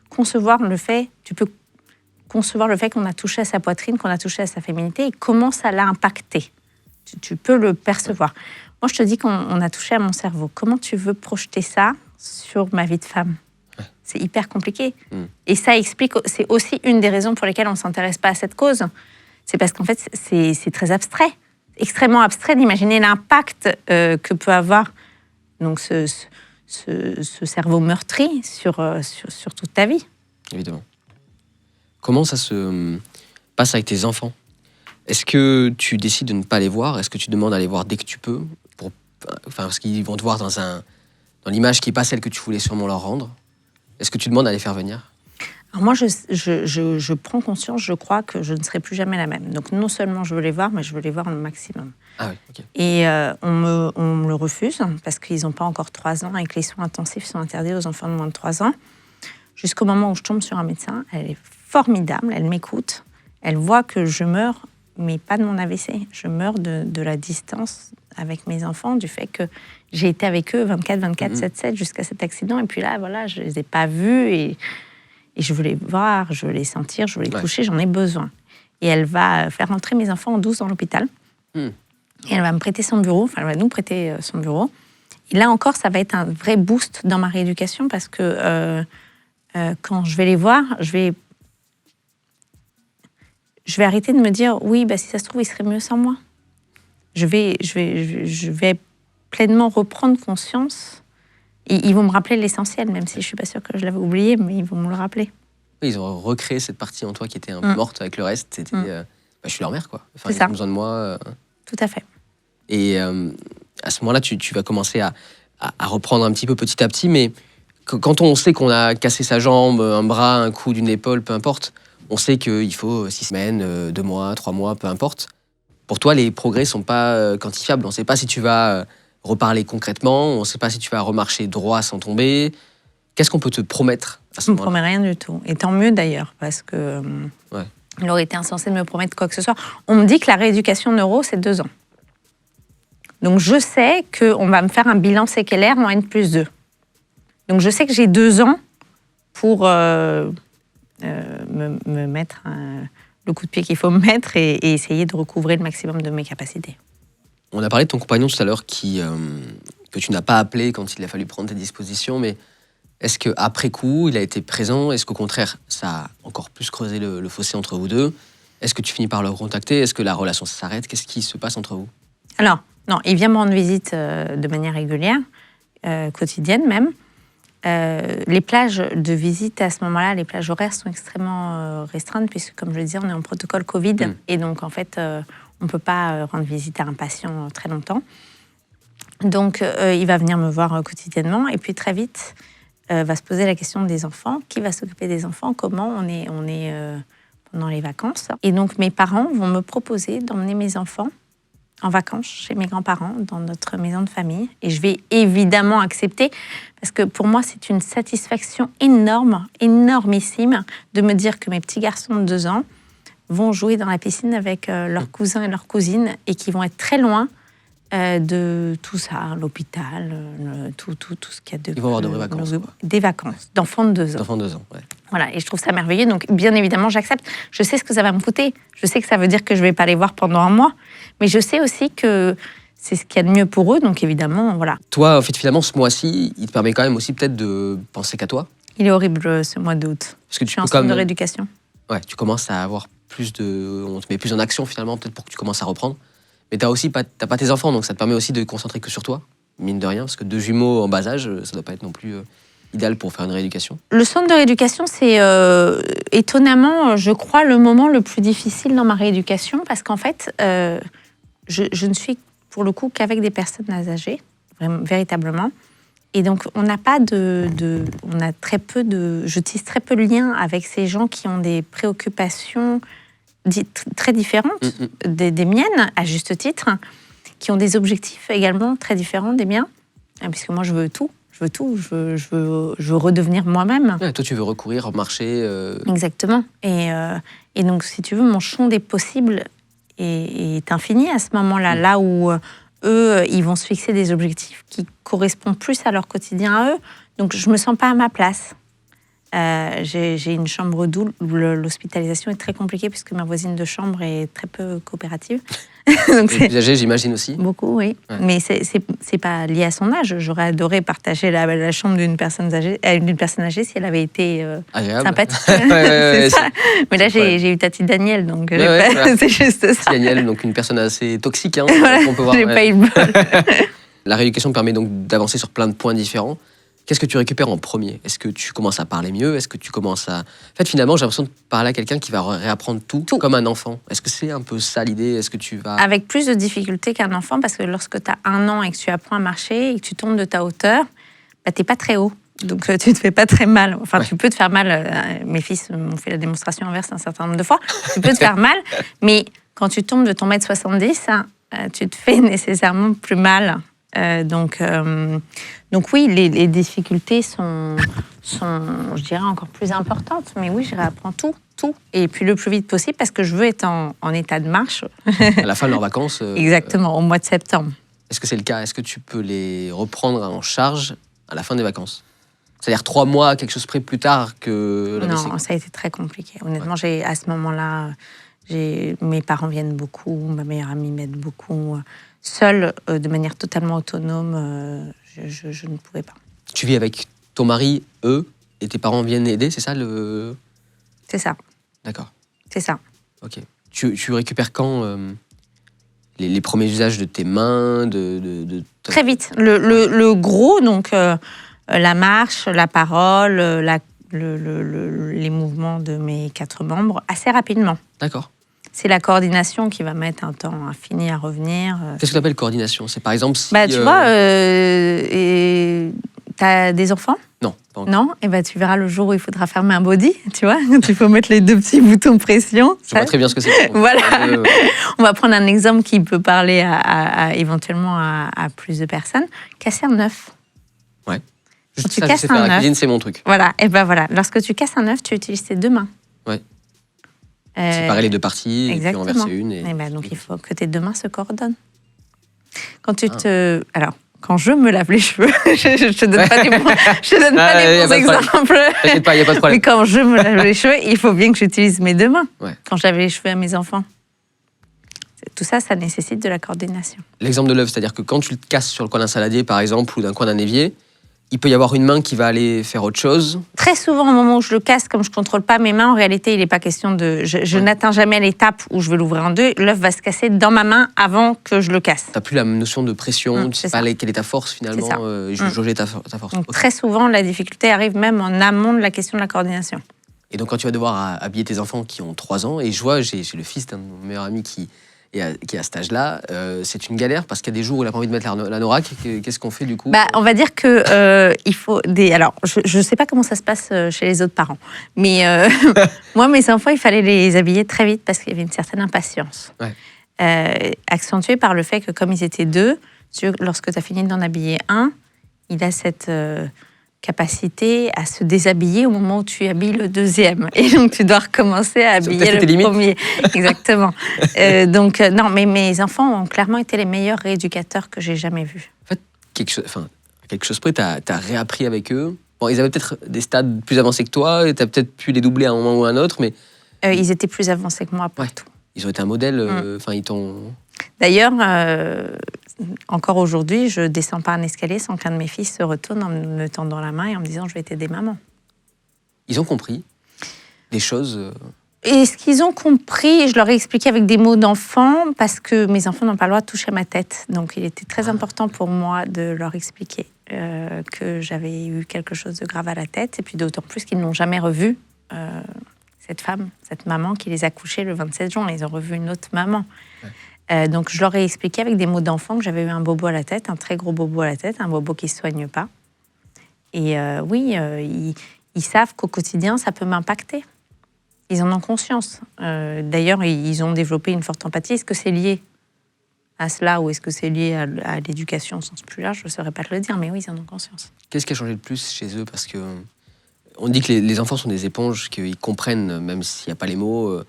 concevoir le fait qu'on a touché à sa poitrine, qu'on a touché à sa féminité et comment ça l'a impacté. Tu peux le percevoir. Moi, je te dis qu'on a touché à mon cerveau. Comment tu veux projeter ça sur ma vie de femme ? C'est hyper compliqué. Et ça explique, c'est aussi une des raisons pour lesquelles on ne s'intéresse pas à cette cause. C'est parce qu'en fait, c'est très abstrait, extrêmement abstrait d'imaginer l'impact que peut avoir donc, ce cerveau meurtri sur toute ta vie. Évidemment. Comment ça se passe avec tes enfants? Est-ce que tu décides de ne pas les voir? Est-ce que tu demandes à les voir dès que tu peux parce qu'ils vont te voir dans l'image qui n'est pas celle que tu voulais sûrement leur rendre? Est-ce que tu demandes à les faire venir? Alors moi, je prends conscience, je crois que je ne serai plus jamais la même. Donc non seulement je veux les voir, mais je veux les voir au maximum. Ah oui, ok. Et on me le refuse parce qu'ils n'ont pas encore 3 ans et que les soins intensifs sont interdits aux enfants de moins de 3 ans. Jusqu'au moment où je tombe sur un médecin, elle est formidable, elle m'écoute, elle voit que je meurs, mais pas de mon AVC. Je meurs de la distance avec mes enfants, du fait que j'ai été avec eux 24, 7 jusqu'à cet accident. Et puis là, voilà, je ne les ai pas vus et je veux les voir, je veux les sentir, je veux les toucher, j'en ai besoin. Et elle va faire rentrer mes enfants en douce dans l'hôpital. Et elle va me prêter son bureau, enfin, elle va nous prêter son bureau. Et là encore, ça va être un vrai boost dans ma rééducation parce que quand je vais les voir, je vais arrêter de me dire oui, bah, si ça se trouve, il serait mieux sans moi. Je vais pleinement reprendre conscience. Et ils vont me rappeler l'essentiel, même si je ne suis pas sûre que je l'avais oublié, mais ils vont me le rappeler. Oui, ils ont recréé cette partie en toi qui était un peu morte avec le reste. C'était, je suis leur mère, quoi. Enfin, ils ont besoin de moi. Tout à fait. Et à ce moment-là, tu vas commencer à reprendre un petit peu petit à petit, mais quand on sait qu'on a cassé sa jambe, un bras, un coup d'une épaule, peu importe, on sait qu'il faut 6 semaines, 2 mois, 3 mois, peu importe. Pour toi, les progrès ne sont pas quantifiables. On ne sait pas si tu vas reparler concrètement, on ne sait pas si tu vas remarcher droit sans tomber. Qu'est-ce qu'on peut te promettre à ce moment-là? Je ne me promets rien du tout. Et tant mieux d'ailleurs, parce que Il aurait été insensé de me promettre quoi que ce soit. On me dit que la rééducation neuro, c'est 2 ans. Donc, je sais qu'on va me faire un bilan séquelaire en N+2. Donc, je sais que j'ai 2 ans pour me mettre le coup de pied qu'il faut me mettre et essayer de recouvrer le maximum de mes capacités. On a parlé de ton compagnon tout à l'heure que tu n'as pas appelé quand il a fallu prendre tes dispositions, mais est-ce qu'après coup, il a été présent? Est-ce qu'au contraire, ça a encore plus creusé le fossé entre vous deux? Est-ce que tu finis par le recontacter? Est-ce que la relation s'arrête? Qu'est-ce qui se passe entre vous? Alors, non, il vient me rendre visite de manière régulière, quotidienne même. Les plages de visite à ce moment-là, les plages horaires sont extrêmement restreintes puisque, comme je le disais, on est en protocole Covid et donc en fait, on ne peut pas rendre visite à un patient très longtemps. Donc, il va venir me voir quotidiennement et puis très vite, va se poser la question des enfants. Qui va s'occuper des enfants? Comment? On est pendant les vacances. Et donc, mes parents vont me proposer d'emmener mes enfants en vacances chez mes grands-parents, dans notre maison de famille. Et je vais évidemment accepter, parce que pour moi, c'est une satisfaction énorme, énormissime, de me dire que mes petits garçons de 2 ans vont jouer dans la piscine avec leurs cousins et leurs cousines, et qui vont être très loin de tout ça, l'hôpital, tout ce qu'il y a de... Ils vont avoir de vraies vacances. Des vacances, d'enfants de 2 ans. D'enfants de 2 ans, ouais. Voilà, et je trouve ça merveilleux. Donc, bien évidemment, j'accepte. Je sais ce que ça va me coûter. Je sais que ça veut dire que je ne vais pas les voir pendant 1 mois. Mais je sais aussi que c'est ce qu'il y a de mieux pour eux. Donc, évidemment, voilà. Toi, en fait, finalement, ce mois-ci, il te permet quand même aussi peut-être de penser qu'à toi. Il est horrible, ce mois d'août. Parce que je suis en centre de rééducation. Ouais, tu commences à avoir on te met plus en action, finalement, peut-être pour que tu commences à reprendre. Mais t'as pas tes enfants, donc ça te permet aussi de te concentrer que sur toi, mine de rien. Parce que 2 jumeaux en bas âge, ça doit pas être non plus... idéal pour faire une rééducation? Le centre de rééducation, c'est étonnamment, je crois, le moment le plus difficile dans ma rééducation parce qu'en fait, je ne suis pour le coup qu'avec des personnes âgées, véritablement. Et donc, on n'a pas on a très peu je tisse très peu de liens avec ces gens qui ont des préoccupations très différentes des miennes, à juste titre, qui ont des objectifs également très différents des miens, puisque moi, je veux tout. Je veux redevenir moi-même. Ouais, toi, tu veux recourir, marcher. Exactement. Et donc, si tu veux, mon champ des possibles est infini à ce moment-là. Là où eux, ils vont se fixer des objectifs qui correspondent plus à leur quotidien à eux. Donc, je ne me sens pas à ma place. J'ai une chambre double où l'hospitalisation est très compliquée puisque ma voisine de chambre est très peu coopérative. Donc c'est plus âgée, j'imagine aussi. Beaucoup, oui. Ouais. Mais c'est pas lié à son âge. J'aurais adoré partager la chambre d'une personne âgée si elle avait été sympathique. C'est ça. Mais là, j'ai eu Tati Daniel, donc c'est juste ça. Daniel, donc une personne assez toxique. Voilà, on peut voir. J'ai pas eu le bol. La rééducation permet donc d'avancer sur plein de points différents. Qu'est-ce que tu récupères en premier? Est-ce que tu commences à parler mieux? Est-ce que tu commences à... En fait, finalement, j'ai l'impression de parler à quelqu'un qui va réapprendre tout comme un enfant. Est-ce que c'est un peu ça l'idée? Est-ce que tu vas... Avec plus de difficultés qu'un enfant, parce que lorsque tu as 1 an et que tu apprends à marcher et que tu tombes de ta hauteur, bah, tu n'es pas très haut. Donc, tu ne te fais pas très mal. Enfin, tu peux te faire mal. Mes fils m'ont fait la démonstration inverse un certain nombre de fois. Tu peux te faire mal, mais quand tu tombes de ton 1m70, tu te fais nécessairement plus mal. Donc oui, les difficultés sont, je dirais, encore plus importantes. Mais oui, je réapprends tout. Et puis le plus vite possible, parce que je veux être en état de marche. À la fin de leurs vacances. Exactement, au mois de septembre. Est-ce que c'est le cas? Est-ce que tu peux les reprendre en charge à la fin des vacances? C'est-à-dire 3 mois, quelque chose près plus tard que la Non, ça a été très compliqué. Honnêtement, à ce moment-là, mes parents viennent beaucoup, ma meilleure amie m'aide beaucoup. Seule, de manière totalement autonome, je ne pouvais pas. Tu vis avec ton mari, eux, et tes parents viennent aider, c'est ça C'est ça. D'accord. C'est ça. Ok. Tu récupères quand les premiers usages de tes mains Très vite. Le gros, donc la marche, la parole, les mouvements de mes 4 membres, assez rapidement. D'accord. C'est la coordination qui va mettre un temps infini à revenir. Qu'est-ce que tu appelles coordination? C'est par exemple si... tu vois, t'as des enfants? Non, pas encore. Non? Et tu verras le jour où il faudra fermer un body, tu vois, quand il faut mettre les 2 petits boutons pression. Je vois très bien ce que c'est. Voilà. On va prendre un exemple qui peut parler éventuellement à plus de personnes. Casser un œuf. Ouais. Quand tu casses un œuf, la cuisine, c'est mon truc. Voilà. Et voilà. Lorsque tu casses un œuf, tu utilises tes 2 mains. Ouais. Séparer les deux parties exactement. et puis en verser une. Et ben, donc il faut que tes deux mains se coordonnent. Quand quand je me lave les cheveux, je te donne pas des bons exemples. T'inquiète pas, il n'y a pas de problème. Mais quand je me lave les cheveux, il faut bien que j'utilise mes deux mains. Ouais. Quand je lave les cheveux à mes enfants. Tout ça, ça nécessite de la coordination. L'exemple de l'œuf, c'est-à-dire que quand tu le casses sur le coin d'un saladier, par exemple, ou d'un coin d'un évier, il peut y avoir une main qui va aller faire autre chose. Très souvent, au moment où je le casse, comme je ne contrôle pas mes mains, en réalité, il n'est pas question de... Je n'atteins jamais l'étape où je vais l'ouvrir en deux. L'œuf va se casser dans ma main avant que je le casse. Tu n'as plus la notion de pression, tu ne sais pas ça. quelle est ta force finalement, jauger ta force. Donc, très souvent, la difficulté arrive même en amont de la question de la coordination. Et donc quand tu vas devoir habiller tes enfants qui ont 3 ans, et je vois, j'ai le fils d'un de mon meilleur ami qui est à cet âge-là, c'est une galère parce qu'il y a des jours où il n'a pas envie de mettre l'anorak. Qu'est-ce qu'on fait du coup? On va dire que il faut des. Alors, je ne sais pas comment ça se passe chez les autres parents, mais moi, mes enfants, il fallait les habiller très vite parce qu'il y avait une certaine impatience, accentuée par le fait que comme ils étaient deux, lorsque tu as fini d'en habiller un, il a cette capacité à se déshabiller au moment où tu habilles le deuxième. Et donc, tu dois recommencer à habiller le premier. Exactement. Non, mais mes enfants ont clairement été les meilleurs rééducateurs que j'ai jamais vus. En fait, quelque chose près, tu as réappris avec eux. Bon, ils avaient peut-être des stades plus avancés que toi, et tu as peut-être pu les doubler à un moment ou à un autre, mais... Ils étaient plus avancés que moi partout. Ils ont été un modèle, ils t'ont... D'ailleurs, encore aujourd'hui, je ne descends pas un escalier sans qu'un de mes fils se retourne en me tendant la main et en me disant « je vais t'aider, maman ». Ils ont compris des choses... Et ce qu'ils ont compris, je leur ai expliqué avec des mots d'enfant, parce que mes enfants n'ont pas le droit de toucher ma tête. Donc il était très important pour moi de leur expliquer que j'avais eu quelque chose de grave à la tête, et puis d'autant plus qu'ils n'ont jamais revu cette femme, cette maman qui les a couchés le 27 juin. Ils ont revu une autre maman. Donc je leur ai expliqué avec des mots d'enfant que j'avais eu un bobo à la tête, un très gros bobo à la tête, un bobo qui ne se soigne pas. Et ils savent qu'au quotidien, ça peut m'impacter. Ils en ont conscience. D'ailleurs, ils ont développé une forte empathie. Est-ce que c'est lié à cela ou est-ce que c'est lié à l'éducation au sens plus large? Je ne saurais pas te le dire, mais oui, ils en ont conscience. Qu'est-ce qui a changé le plus chez eux? Parce que on dit que les enfants sont des éponges, qu'ils comprennent, même s'il n'y a pas les mots,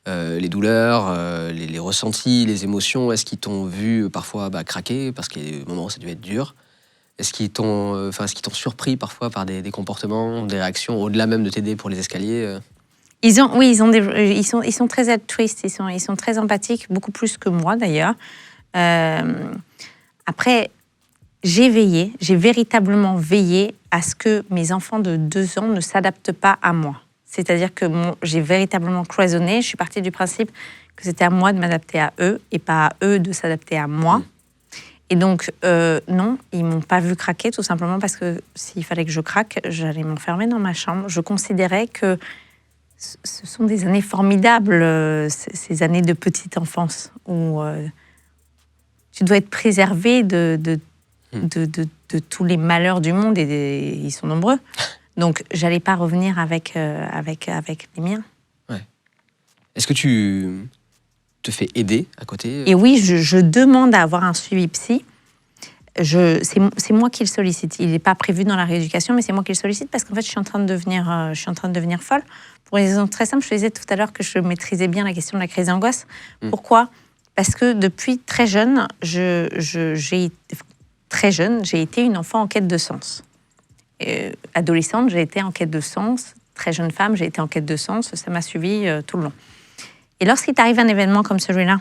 les douleurs, les ressentis, les émotions. Est-ce qu'ils t'ont vu parfois craquer? Parce qu'il y a des moments où ça devait être dur. Est-ce qu'ils t'ont surpris parfois par des comportements, des réactions, au-delà même de t'aider pour les escaliers? Ils sont très altruistes, ils sont très empathiques, beaucoup plus que moi d'ailleurs. Après, j'ai véritablement veillé à ce que mes enfants de 2 ans ne s'adaptent pas à moi. C'est-à-dire que j'ai véritablement cloisonné. Je suis partie du principe que c'était à moi de m'adapter à eux et pas à eux de s'adapter à moi. Et donc, non, ils ne m'ont pas vu craquer, tout simplement parce que s'il fallait que je craque, j'allais m'enfermer dans ma chambre. Je considérais que ce sont des années formidables, ces années de petite enfance, où tu dois être préservé de tous les malheurs du monde, et ils sont nombreux. Donc, je n'allais pas revenir avec les miens. Ouais. Est-ce que tu te fais aider à côté? Et oui, je demande à avoir un suivi psy. C'est moi qui le sollicite. Il n'est pas prévu dans la rééducation, mais c'est moi qui le sollicite parce qu'en fait, je suis en train de devenir folle. Pour une raison très simple, je te disais tout à l'heure que je maîtrisais bien la question de la crise d'angoisse. Pourquoi? Parce que depuis très jeune, j'ai été une enfant en quête de sens. Adolescente, j'ai été en quête de sens. Très jeune femme, j'ai été en quête de sens. Ça m'a suivi tout le long. Et lorsqu'il t'arrive un événement comme celui-là,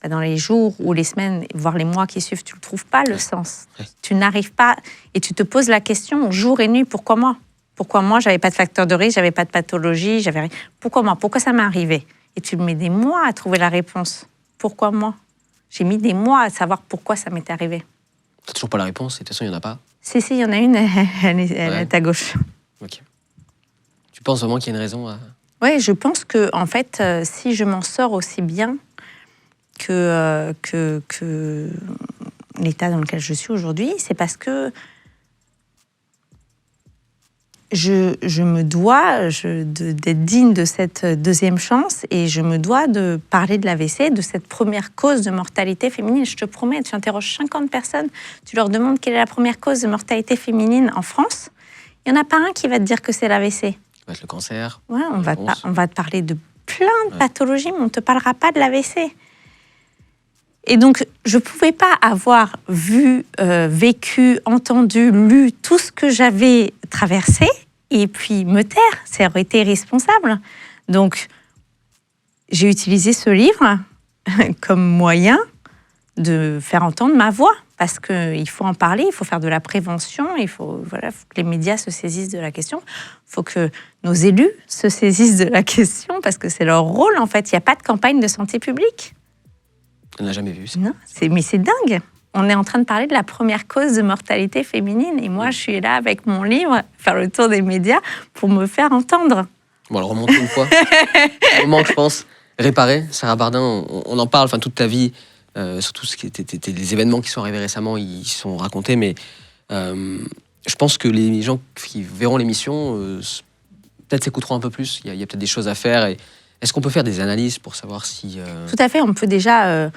dans les jours ou les semaines, voire les mois qui suivent, tu ne trouves pas le sens. Tu n'arrives pas, et tu te poses la question jour et nuit, pourquoi moi? Pourquoi moi, j'avais pas de facteur de risque, j'avais pas de pathologie, j'avais rien. Pourquoi moi? Pourquoi ça m'est arrivé? Et tu mets des mois à trouver la réponse. Pourquoi moi? J'ai mis des mois à savoir pourquoi ça m'est arrivé. T'as toujours pas la réponse, et de toute façon, il n'y en a pas? Si, il y en a une, elle est à gauche. Ok. Tu penses vraiment qu'il y a une raison à... Oui, je pense que, en fait, si je m'en sors aussi bien que l'état dans lequel je suis aujourd'hui, c'est parce que je me dois d'être digne de cette deuxième chance, et je me dois de parler de l'AVC, de cette première cause de mortalité féminine. Je te promets, tu interroges 50 personnes, tu leur demandes quelle est la première cause de mortalité féminine en France, il n'y en a pas un qui va te dire que c'est l'AVC. Ça va être le cancer. Ouais, on va te parler de plein de pathologies, mais on ne te parlera pas de l'AVC. Et donc, je ne pouvais pas avoir vu, vécu, entendu, lu tout ce que j'avais traversé et puis me taire. Ça aurait été irresponsable. Donc, j'ai utilisé ce livre comme moyen de faire entendre ma voix. Parce qu'il faut en parler, il faut faire de la prévention, faut que les médias se saisissent de la question, il faut que nos élus se saisissent de la question, parce que c'est leur rôle, en fait. Il n'y a pas de campagne de santé publique. On n'a jamais vu ça. Non, mais c'est dingue. On est en train de parler de la première cause de mortalité féminine, et moi, je suis là avec mon livre, faire le tour des médias pour me faire entendre. Bon, alors remontons une fois. Un moment que je pense, réparer, Sarah Bardin, on en parle toute ta vie. Surtout ce qui était les événements qui sont arrivés récemment, ils sont racontés, mais je pense que les gens qui verront l'émission peut-être s'écouteront un peu plus. Il y a peut-être des choses à faire. Et est-ce qu'on peut faire des analyses pour savoir si... Tout à fait, on peut déjà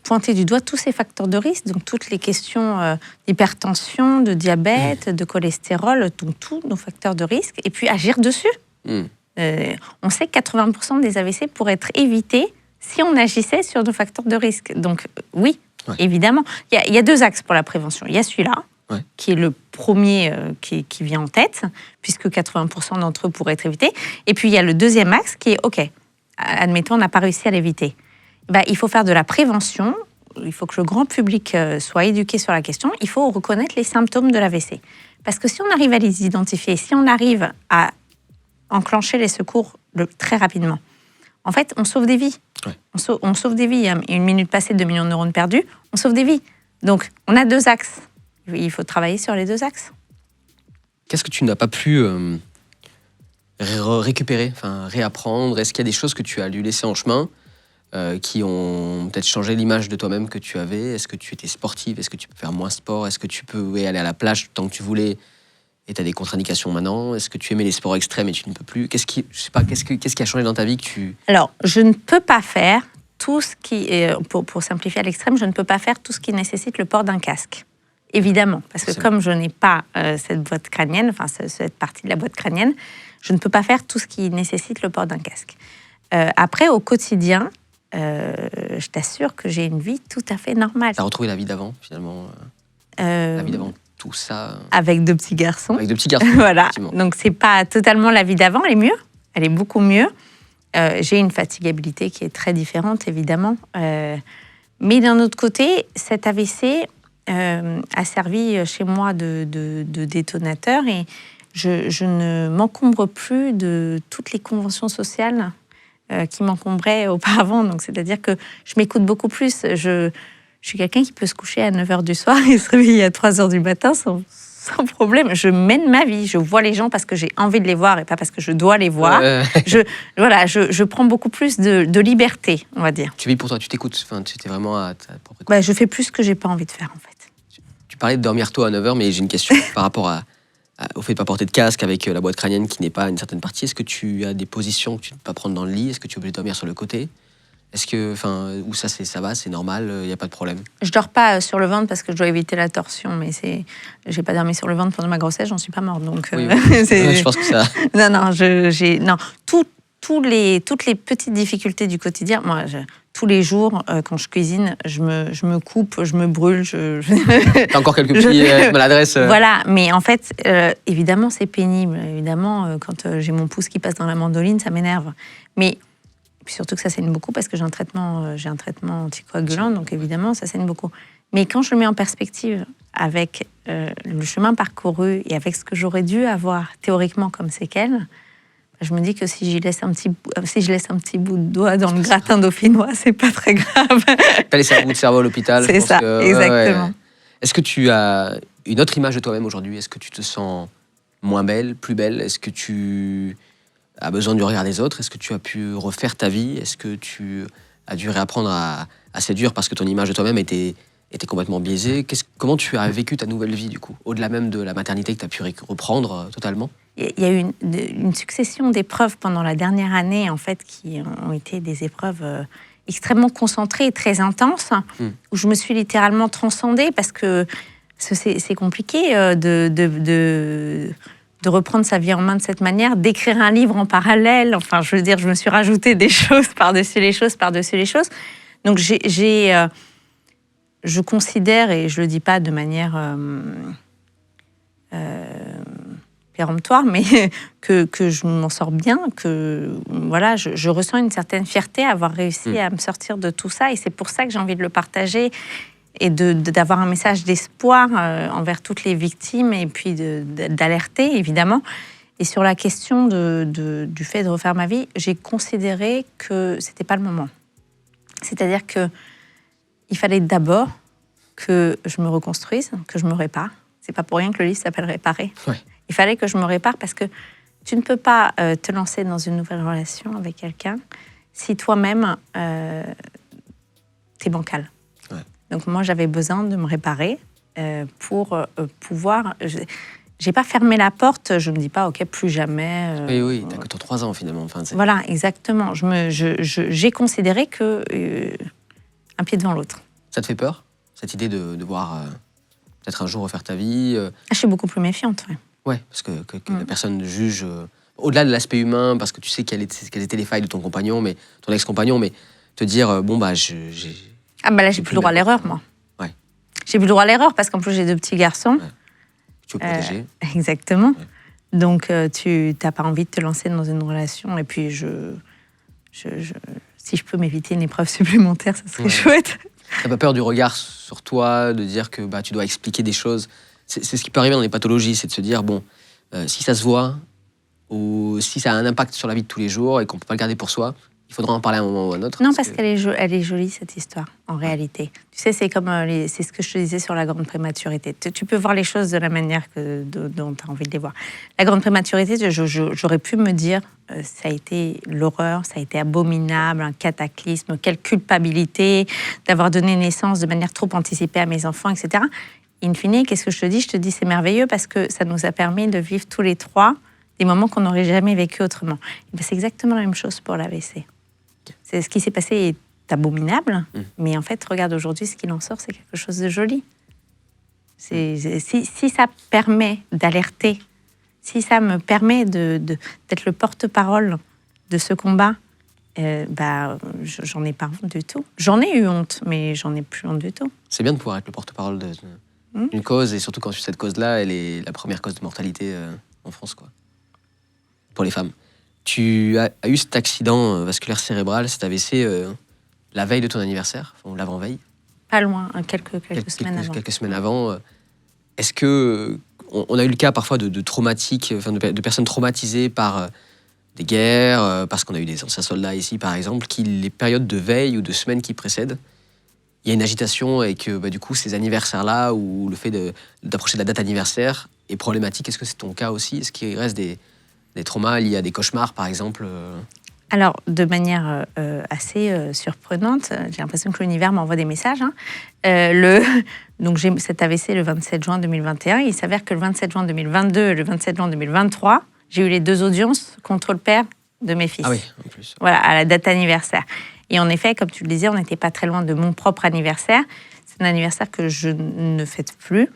pointer du doigt tous ces facteurs de risque, donc toutes les questions d'hypertension, de diabète, de cholestérol, donc tous nos facteurs de risque, et puis agir dessus. On sait que 80% des AVC pourraient être évités si on agissait sur nos facteurs de risque. Donc oui, évidemment. Il y a deux axes pour la prévention. Il y a celui-là, qui est le premier qui vient en tête, puisque 80% d'entre eux pourraient être évités. Et puis il y a le deuxième axe qui est, OK, admettons, on n'a pas réussi à l'éviter. Il faut faire de la prévention, il faut que le grand public soit éduqué sur la question, il faut reconnaître les symptômes de l'AVC. Parce que si on arrive à les identifier, si on arrive à enclencher les secours très rapidement, en fait, on sauve des vies. On sauve des vies. Une minute passée, 2 millions de neurones perdus, on sauve des vies. Donc, on a deux axes. Il faut travailler sur les deux axes. Qu'est-ce que tu n'as pas pu récupérer, réapprendre? Est-ce qu'il y a des choses que tu as dû laisser en chemin qui ont peut-être changé l'image de toi-même que tu avais? Est-ce que tu étais sportive? Est-ce que tu peux faire moins sport? Est-ce que tu peux aller à la plage tant que tu voulais et tu as des contre-indications maintenant? Est-ce que tu aimais les sports extrêmes et tu ne peux plus? Qu'est-ce qui a changé dans ta vie que tu... Alors, je ne peux pas faire tout ce qui... Pour simplifier à l'extrême, je ne peux pas faire tout ce qui nécessite le port d'un casque. Évidemment, parce que comme je n'ai pas cette boîte crânienne, cette partie de la boîte crânienne, je ne peux pas faire tout ce qui nécessite le port d'un casque. Après, au quotidien, je t'assure que j'ai une vie tout à fait normale. Tu as retrouvé la vie d'avant, finalement la vie d'avant, tout ça... Avec 2 petits garçons. Avec 2 petits garçons, voilà. Donc, c'est pas totalement la vie d'avant, elle est mieux. Elle est beaucoup mieux. J'ai une fatigabilité qui est très différente, évidemment. Mais d'un autre côté, cet AVC... a servi chez moi de détonateur et je ne m'encombre plus de toutes les conventions sociales qui m'encombraient auparavant. Donc, c'est-à-dire que je m'écoute beaucoup plus. Je suis quelqu'un qui peut se coucher à 9h du soir et se réveiller à 3h du matin sans problème. Je mène ma vie. Je vois les gens parce que j'ai envie de les voir et pas parce que je dois les voir. Je prends beaucoup plus de liberté, on va dire. Tu vis pour toi, tu t'écoutes. Tu étais vraiment à ta propre écoute. Je fais plus ce que j'ai pas envie de faire, en fait. Tu parlais de dormir tôt à 9h, mais j'ai une question par rapport au fait de ne pas porter de casque avec la boîte crânienne qui n'est pas une certaine partie. Est-ce que tu as des positions que tu ne peux pas prendre dans le lit? Est-ce que tu es obligé de dormir sur le côté? Est-ce que, où ça va, c'est normal, il n'y a pas de problème? Je dors pas sur le ventre parce que je dois éviter la torsion, mais j'ai pas dormi sur le ventre pendant ma grossesse, j'en suis pas morte, donc. Oui. Je pense que ça. Non, toutes les petites difficultés du quotidien. Moi, tous les jours, quand je cuisine, je me coupe, je me brûle. T'as encore quelques petites maladresses. Voilà, mais en fait, évidemment, c'est pénible. Évidemment, quand j'ai mon pouce qui passe dans la mandoline, ça m'énerve. Mais puis surtout que ça saigne beaucoup parce que j'ai un traitement anticoagulant, donc évidemment, ça saigne beaucoup. Mais quand je le mets en perspective avec le chemin parcouru et avec ce que j'aurais dû avoir théoriquement comme séquelles, je me dis que si je laisse un petit bout de doigt dans le gratin dauphinois, c'est pas très grave. T'as laissé un bout de cerveau à l'hôpital. C'est ça, exactement. Est-ce que tu as une autre image de toi-même aujourd'hui? Est-ce que tu te sens moins belle, plus belle? Est-ce que tu as besoin du regard des autres? Est-ce que tu as pu refaire ta vie? Est-ce que tu as dû réapprendre à séduire parce que ton image de toi-même était complètement biaisée? Comment tu as vécu ta nouvelle vie, du coup? Au-delà même de la maternité que tu as pu reprendre totalement? Il y a eu une succession d'épreuves pendant la dernière année, en fait, qui ont été des épreuves extrêmement concentrées et très intenses, où je me suis littéralement transcendée parce que c'est compliqué de de reprendre sa vie en main de cette manière, d'écrire un livre en parallèle. Enfin, je veux dire, je me suis rajouté des choses par-dessus les choses, par-dessus les choses. Donc, je considère, et je ne le dis pas de manière péremptoire, mais que je m'en sors bien, que voilà, je ressens une certaine fierté à avoir réussi à me sortir de tout ça. Et c'est pour ça que j'ai envie de le partager et d'avoir un message d'espoir envers toutes les victimes et puis d'alerter, évidemment. Et sur la question du fait de refaire ma vie, j'ai considéré que ce n'était pas le moment. C'est-à-dire qu'il fallait d'abord que je me reconstruise, que je me répare. C'est pas pour rien que le livre s'appelle « Réparer ». Ouais. Il fallait que je me répare parce que tu ne peux pas te lancer dans une nouvelle relation avec quelqu'un si toi-même, t'es bancal. Ouais. Donc moi, j'avais besoin de me réparer pour pouvoir... J'ai pas fermé la porte, je me dis pas, ok, plus jamais... Oui, t'as que 3 ans finalement. Enfin, voilà, exactement. J'ai considéré que un pied devant l'autre. Ça te fait peur, cette idée de voir peut-être un jour refaire ta vie Je suis beaucoup plus méfiante, ouais. Ouais, parce que la personne juge au-delà de l'aspect humain, parce que tu sais quelles étaient les failles de ton compagnon, mais ton ex-compagnon, mais te dire bon bah j'ai. Ah bah là j'ai plus le droit à l'erreur, moi. Ouais. J'ai plus le droit à l'erreur parce qu'en plus j'ai 2 petits garçons. Ouais. Tu veux protéger. Exactement. Ouais. Donc tu n'as pas envie de te lancer dans une relation et puis si je peux m'éviter une épreuve supplémentaire, ça serait chouette. T'as pas peur du regard sur toi, de dire que bah tu dois expliquer des choses. C'est ce qui peut arriver dans les pathologies, c'est de se dire, bon, si ça se voit, ou si ça a un impact sur la vie de tous les jours et qu'on ne peut pas le garder pour soi, il faudra en parler à un moment ou à un autre. Non, parce qu'elle est jolie, cette histoire, en réalité. Tu sais, c'est comme c'est ce que je te disais sur la grande prématurité. Tu peux voir les choses de la manière dont tu as envie de les voir. La grande prématurité, j'aurais pu me dire, ça a été l'horreur, ça a été abominable, un cataclysme, quelle culpabilité d'avoir donné naissance de manière trop anticipée à mes enfants, etc. In fine, qu'est-ce que je te dis ? Je te dis c'est merveilleux parce que ça nous a permis de vivre tous les 3 des moments qu'on n'aurait jamais vécu autrement. Et ben, c'est exactement la même chose pour l'AVC. C'est ce qui s'est passé est abominable, mais en fait, regarde aujourd'hui, ce qu'il en sort, c'est quelque chose de joli. Si ça permet d'alerter, si ça me permet d'être le porte-parole de ce combat, j'en ai pas honte du tout. J'en ai eu honte, mais j'en ai plus honte du tout. C'est bien de pouvoir être le porte-parole d'une cause, et surtout quand cette cause-là, elle est la première cause de mortalité en France, quoi. Pour les femmes. Tu as eu cet accident vasculaire cérébral, cet AVC, la veille de ton anniversaire, ou l'avant-veille. Pas loin, quelques semaines avant. Quelques semaines avant. Est-ce que on a eu le cas parfois de traumatiques, enfin de personnes traumatisées par des guerres, parce qu'on a eu des anciens soldats ici, par exemple, qui les périodes de veille ou de semaines qui précèdent, il y a une agitation et que du coup ces anniversaires-là ou le fait d'approcher de la date anniversaire est problématique. Est-ce que c'est ton cas aussi ? Est-ce qu'il reste des traumas liés à des cauchemars, par exemple Alors, de manière assez surprenante, j'ai l'impression que l'univers m'envoie des messages. Donc, j'ai cet AVC le 27 juin 2021. Il s'avère que le 27 juin 2022 et le 27 juin 2023, j'ai eu les 2 audiences contre le père de mes fils. Ah oui, en plus. Voilà, à la date anniversaire. Et en effet, comme tu le disais, on n'était pas très loin de mon propre anniversaire. C'est un anniversaire que je ne fête plus.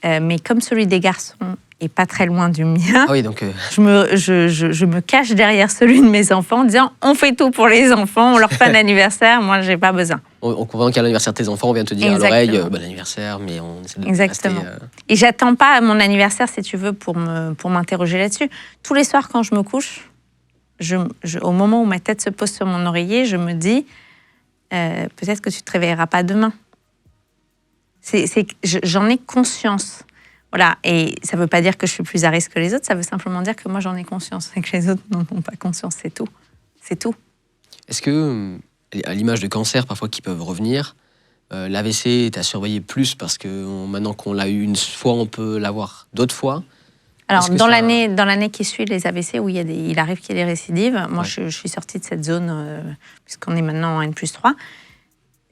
Mais comme celui des garçons est pas très loin du mien, ah oui, donc je me cache derrière celui de mes enfants en disant on fait tout pour les enfants, on leur fait un anniversaire, moi j'ai pas besoin. On comprend qu'à l'anniversaire de tes enfants, on vient te dire à l'oreille bon anniversaire, mais on essaie de Exactement. rester, Et j'attends pas mon anniversaire, si tu veux, pour m'interroger là-dessus. Tous les soirs quand je me couche, au moment où ma tête se pose sur mon oreiller, je me dis peut-être que tu te réveilleras pas demain. J'en ai conscience. Voilà, et ça ne veut pas dire que je suis plus à risque que les autres, ça veut simplement dire que moi j'en ai conscience et que les autres n'en ont pas conscience, c'est tout. C'est tout. Est-ce que, à l'image de cancers parfois qui peuvent revenir, l'AVC est à surveiller plus parce que maintenant qu'on l'a eu une fois, on peut l'avoir d'autres fois? Alors, dans l'année qui suit les AVC, où il arrive qu'il y ait des récidives, moi je suis sortie de cette zone, puisqu'on est maintenant en N+3.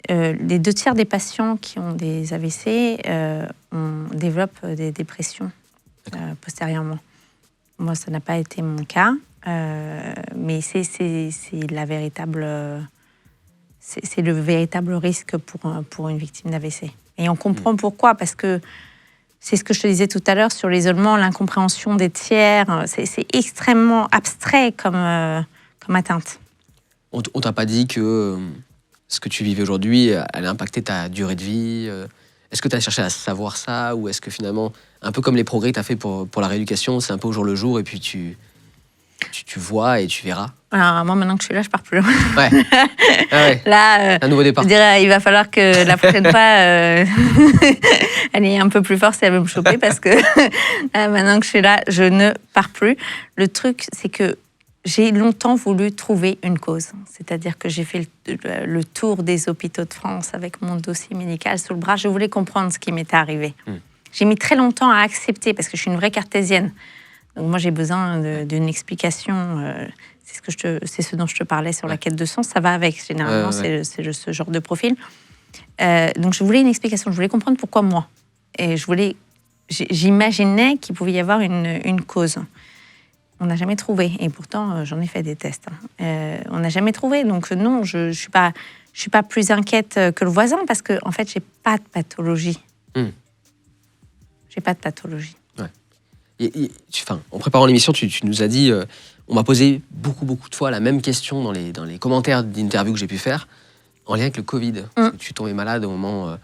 Les 2 tiers des patients qui ont des AVC développent des dépressions postérieurement. Moi, ça n'a pas été mon cas, mais c'est le véritable risque pour une victime d'AVC. Et on comprend pourquoi, parce que c'est ce que je te disais tout à l'heure sur l'isolement, l'incompréhension des tiers. C'est extrêmement abstrait comme atteinte. On t'a pas dit que ce que tu vivais aujourd'hui allait impacter ta durée de vie Est-ce que tu as cherché à savoir ça ou est-ce que finalement, un peu comme les progrès que tu as fait pour la rééducation, c'est un peu au jour le jour et puis tu vois et tu verras? Alors, moi, maintenant que je suis là, je pars plus loin. Ouais. Ah ouais. Là, un nouveau départ. je dirais, il va falloir que la prochaine fois, elle est un peu plus forte si elle veut me choper parce que maintenant que je suis là, je ne pars plus. Le truc, c'est que j'ai longtemps voulu trouver une cause. C'est-à-dire que j'ai fait le tour des hôpitaux de France avec mon dossier médical sous le bras. Je voulais comprendre ce qui m'était arrivé. J'ai mis très longtemps à accepter parce que je suis une vraie cartésienne. Donc moi, j'ai besoin d'une explication. C'est ce dont je te parlais sur la quête de sens. Ça va avec, généralement, c'est ce genre de profil. Donc je voulais une explication. Je voulais comprendre pourquoi moi. Et j'imaginais qu'il pouvait y avoir une cause. On n'a jamais trouvé. Et pourtant, j'en ai fait des tests. On n'a jamais trouvé. Donc non, je ne suis pas plus inquiète que le voisin parce qu'en fait, je n'ai pas de pathologie. J'ai pas de pathologie. En préparant l'émission, tu nous as dit, on m'a posé beaucoup de fois la même question dans les commentaires d'interviews que j'ai pu faire, en lien avec le Covid. Parce que tu tombais malade au moment,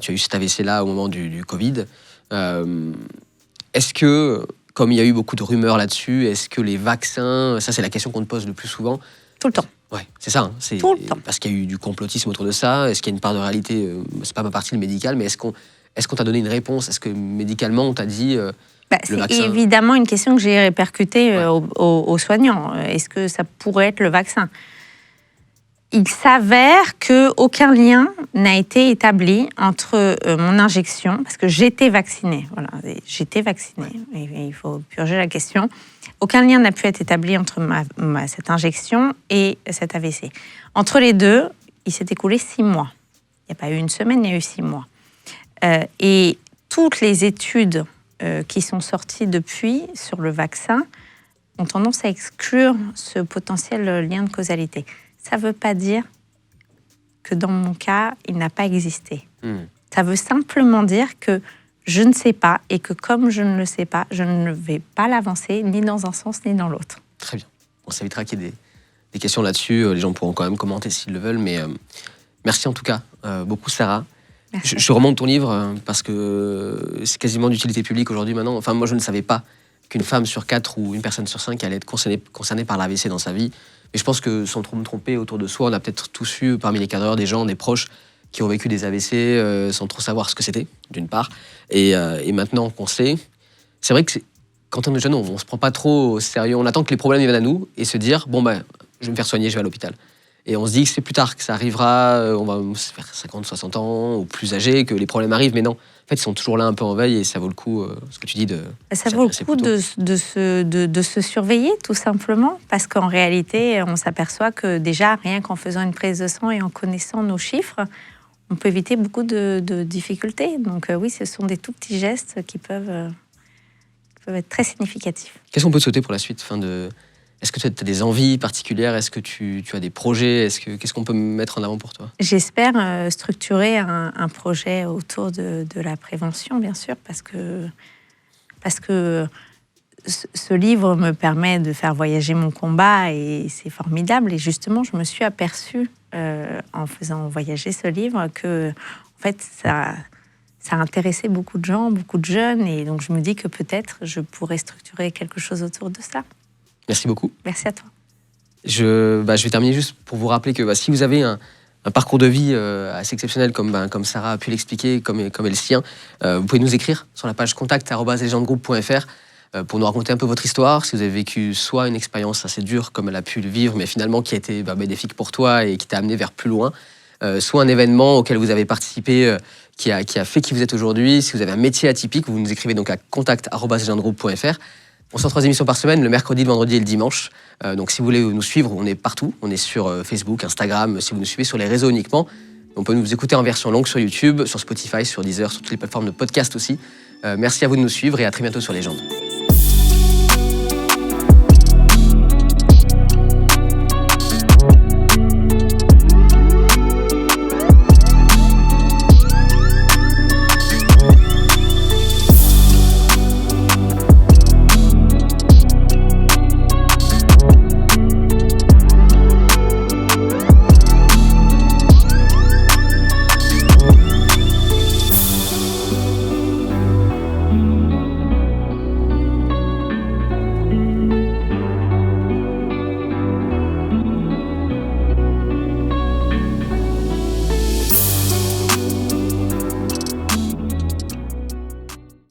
tu as eu cet AVC-là au moment du Covid. Est-ce que, comme il y a eu beaucoup de rumeurs là-dessus, est-ce que les vaccins, ça c'est la question qu'on te pose le plus souvent. Tout le temps. Ouais, c'est ça. Tout le temps. Parce qu'il y a eu du complotisme autour de ça. Est-ce qu'il y a une part de réalité c'est pas ma partie, le médical, mais est-ce qu'on t'a donné une réponse? Est-ce que médicalement on t'a dit le vaccin? C'est évidemment une question que j'ai répercutée aux soignants. Est-ce que ça pourrait être le vaccin? Il s'avère qu'aucun lien n'a été établi entre mon injection, parce que j'étais vaccinée. Voilà, j'étais vaccinée. Et il faut purger la question. Aucun lien n'a pu être établi entre cette injection et cet AVC. Entre les deux, il s'est écoulé 6 mois. Il n'y a pas eu une semaine, il y a eu 6 mois. Et toutes les études qui sont sorties depuis sur le vaccin ont tendance à exclure ce potentiel lien de causalité. Ça ne veut pas dire que dans mon cas, il n'a pas existé. Ça veut simplement dire que je ne sais pas et que comme je ne le sais pas, je ne vais pas l'avancer ni dans un sens ni dans l'autre. Très bien. On s'évitera qu'il y ait des questions là-dessus. Les gens pourront quand même commenter s'ils le veulent. Mais merci en tout cas beaucoup, Sarah. Je remonte ton livre parce que c'est quasiment d'utilité publique aujourd'hui maintenant. Enfin, moi, je ne savais pas qu'une femme sur 4 ou une personne sur 5 allait être concernée par l'AVC dans sa vie. Mais je pense que, sans trop me tromper, autour de soi, on a peut-être tous eu, parmi les cadreurs, des gens, des proches qui ont vécu des AVC sans trop savoir ce que c'était, d'une part. Et maintenant qu'on sait, c'est vrai que quand on est jeune, on ne se prend pas trop au sérieux. On attend que les problèmes viennent à nous et se dire, je vais me faire soigner, je vais à l'hôpital. Et on se dit que c'est plus tard que ça arrivera, on va se faire 50, 60 ans ou plus âgé, que les problèmes arrivent. Mais non, en fait, ils sont toujours là un peu en veille et ça vaut le coup, ce que tu dis, de... Ça vaut le coup de se surveiller, tout simplement, parce qu'en réalité, on s'aperçoit que déjà, rien qu'en faisant une prise de sang et en connaissant nos chiffres, on peut éviter beaucoup de difficultés. Donc oui, ce sont des tout petits gestes qui peuvent être très significatifs. Qu'est-ce qu'on peut te souhaiter pour la suite? Est-ce que tu as des envies particulières? Est-ce que tu as des projets? Qu'est-ce qu'on peut mettre en avant pour toi? J'espère structurer un projet autour de la prévention, bien sûr, parce que ce livre me permet de faire voyager mon combat et c'est formidable. Et justement, je me suis aperçue en faisant voyager ce livre que, en fait, ça a intéressé beaucoup de gens, beaucoup de jeunes. Et donc, je me dis que peut-être je pourrais structurer quelque chose autour de ça. Merci beaucoup. Merci à toi. Je vais terminer juste pour vous rappeler que si vous avez un parcours de vie assez exceptionnel comme Sarah a pu l'expliquer, comme est le sien, vous pouvez nous écrire sur la page contact@legendegroup.fr pour nous raconter un peu votre histoire, si vous avez vécu soit une expérience assez dure comme elle a pu le vivre, mais finalement qui a été bénéfique pour toi et qui t'a amené vers plus loin, soit un événement auquel vous avez participé qui a fait qui vous êtes aujourd'hui. Si vous avez un métier atypique, vous nous écrivez donc à contact@legendegroup.fr. On sort 3 émissions par semaine, le mercredi, le vendredi et le dimanche. Donc si vous voulez nous suivre, on est partout. On est sur Facebook, Instagram, si vous nous suivez sur les réseaux uniquement. On peut nous écouter en version longue sur YouTube, sur Spotify, sur Deezer, sur toutes les plateformes de podcast aussi. Merci à vous de nous suivre et à très bientôt sur Légende.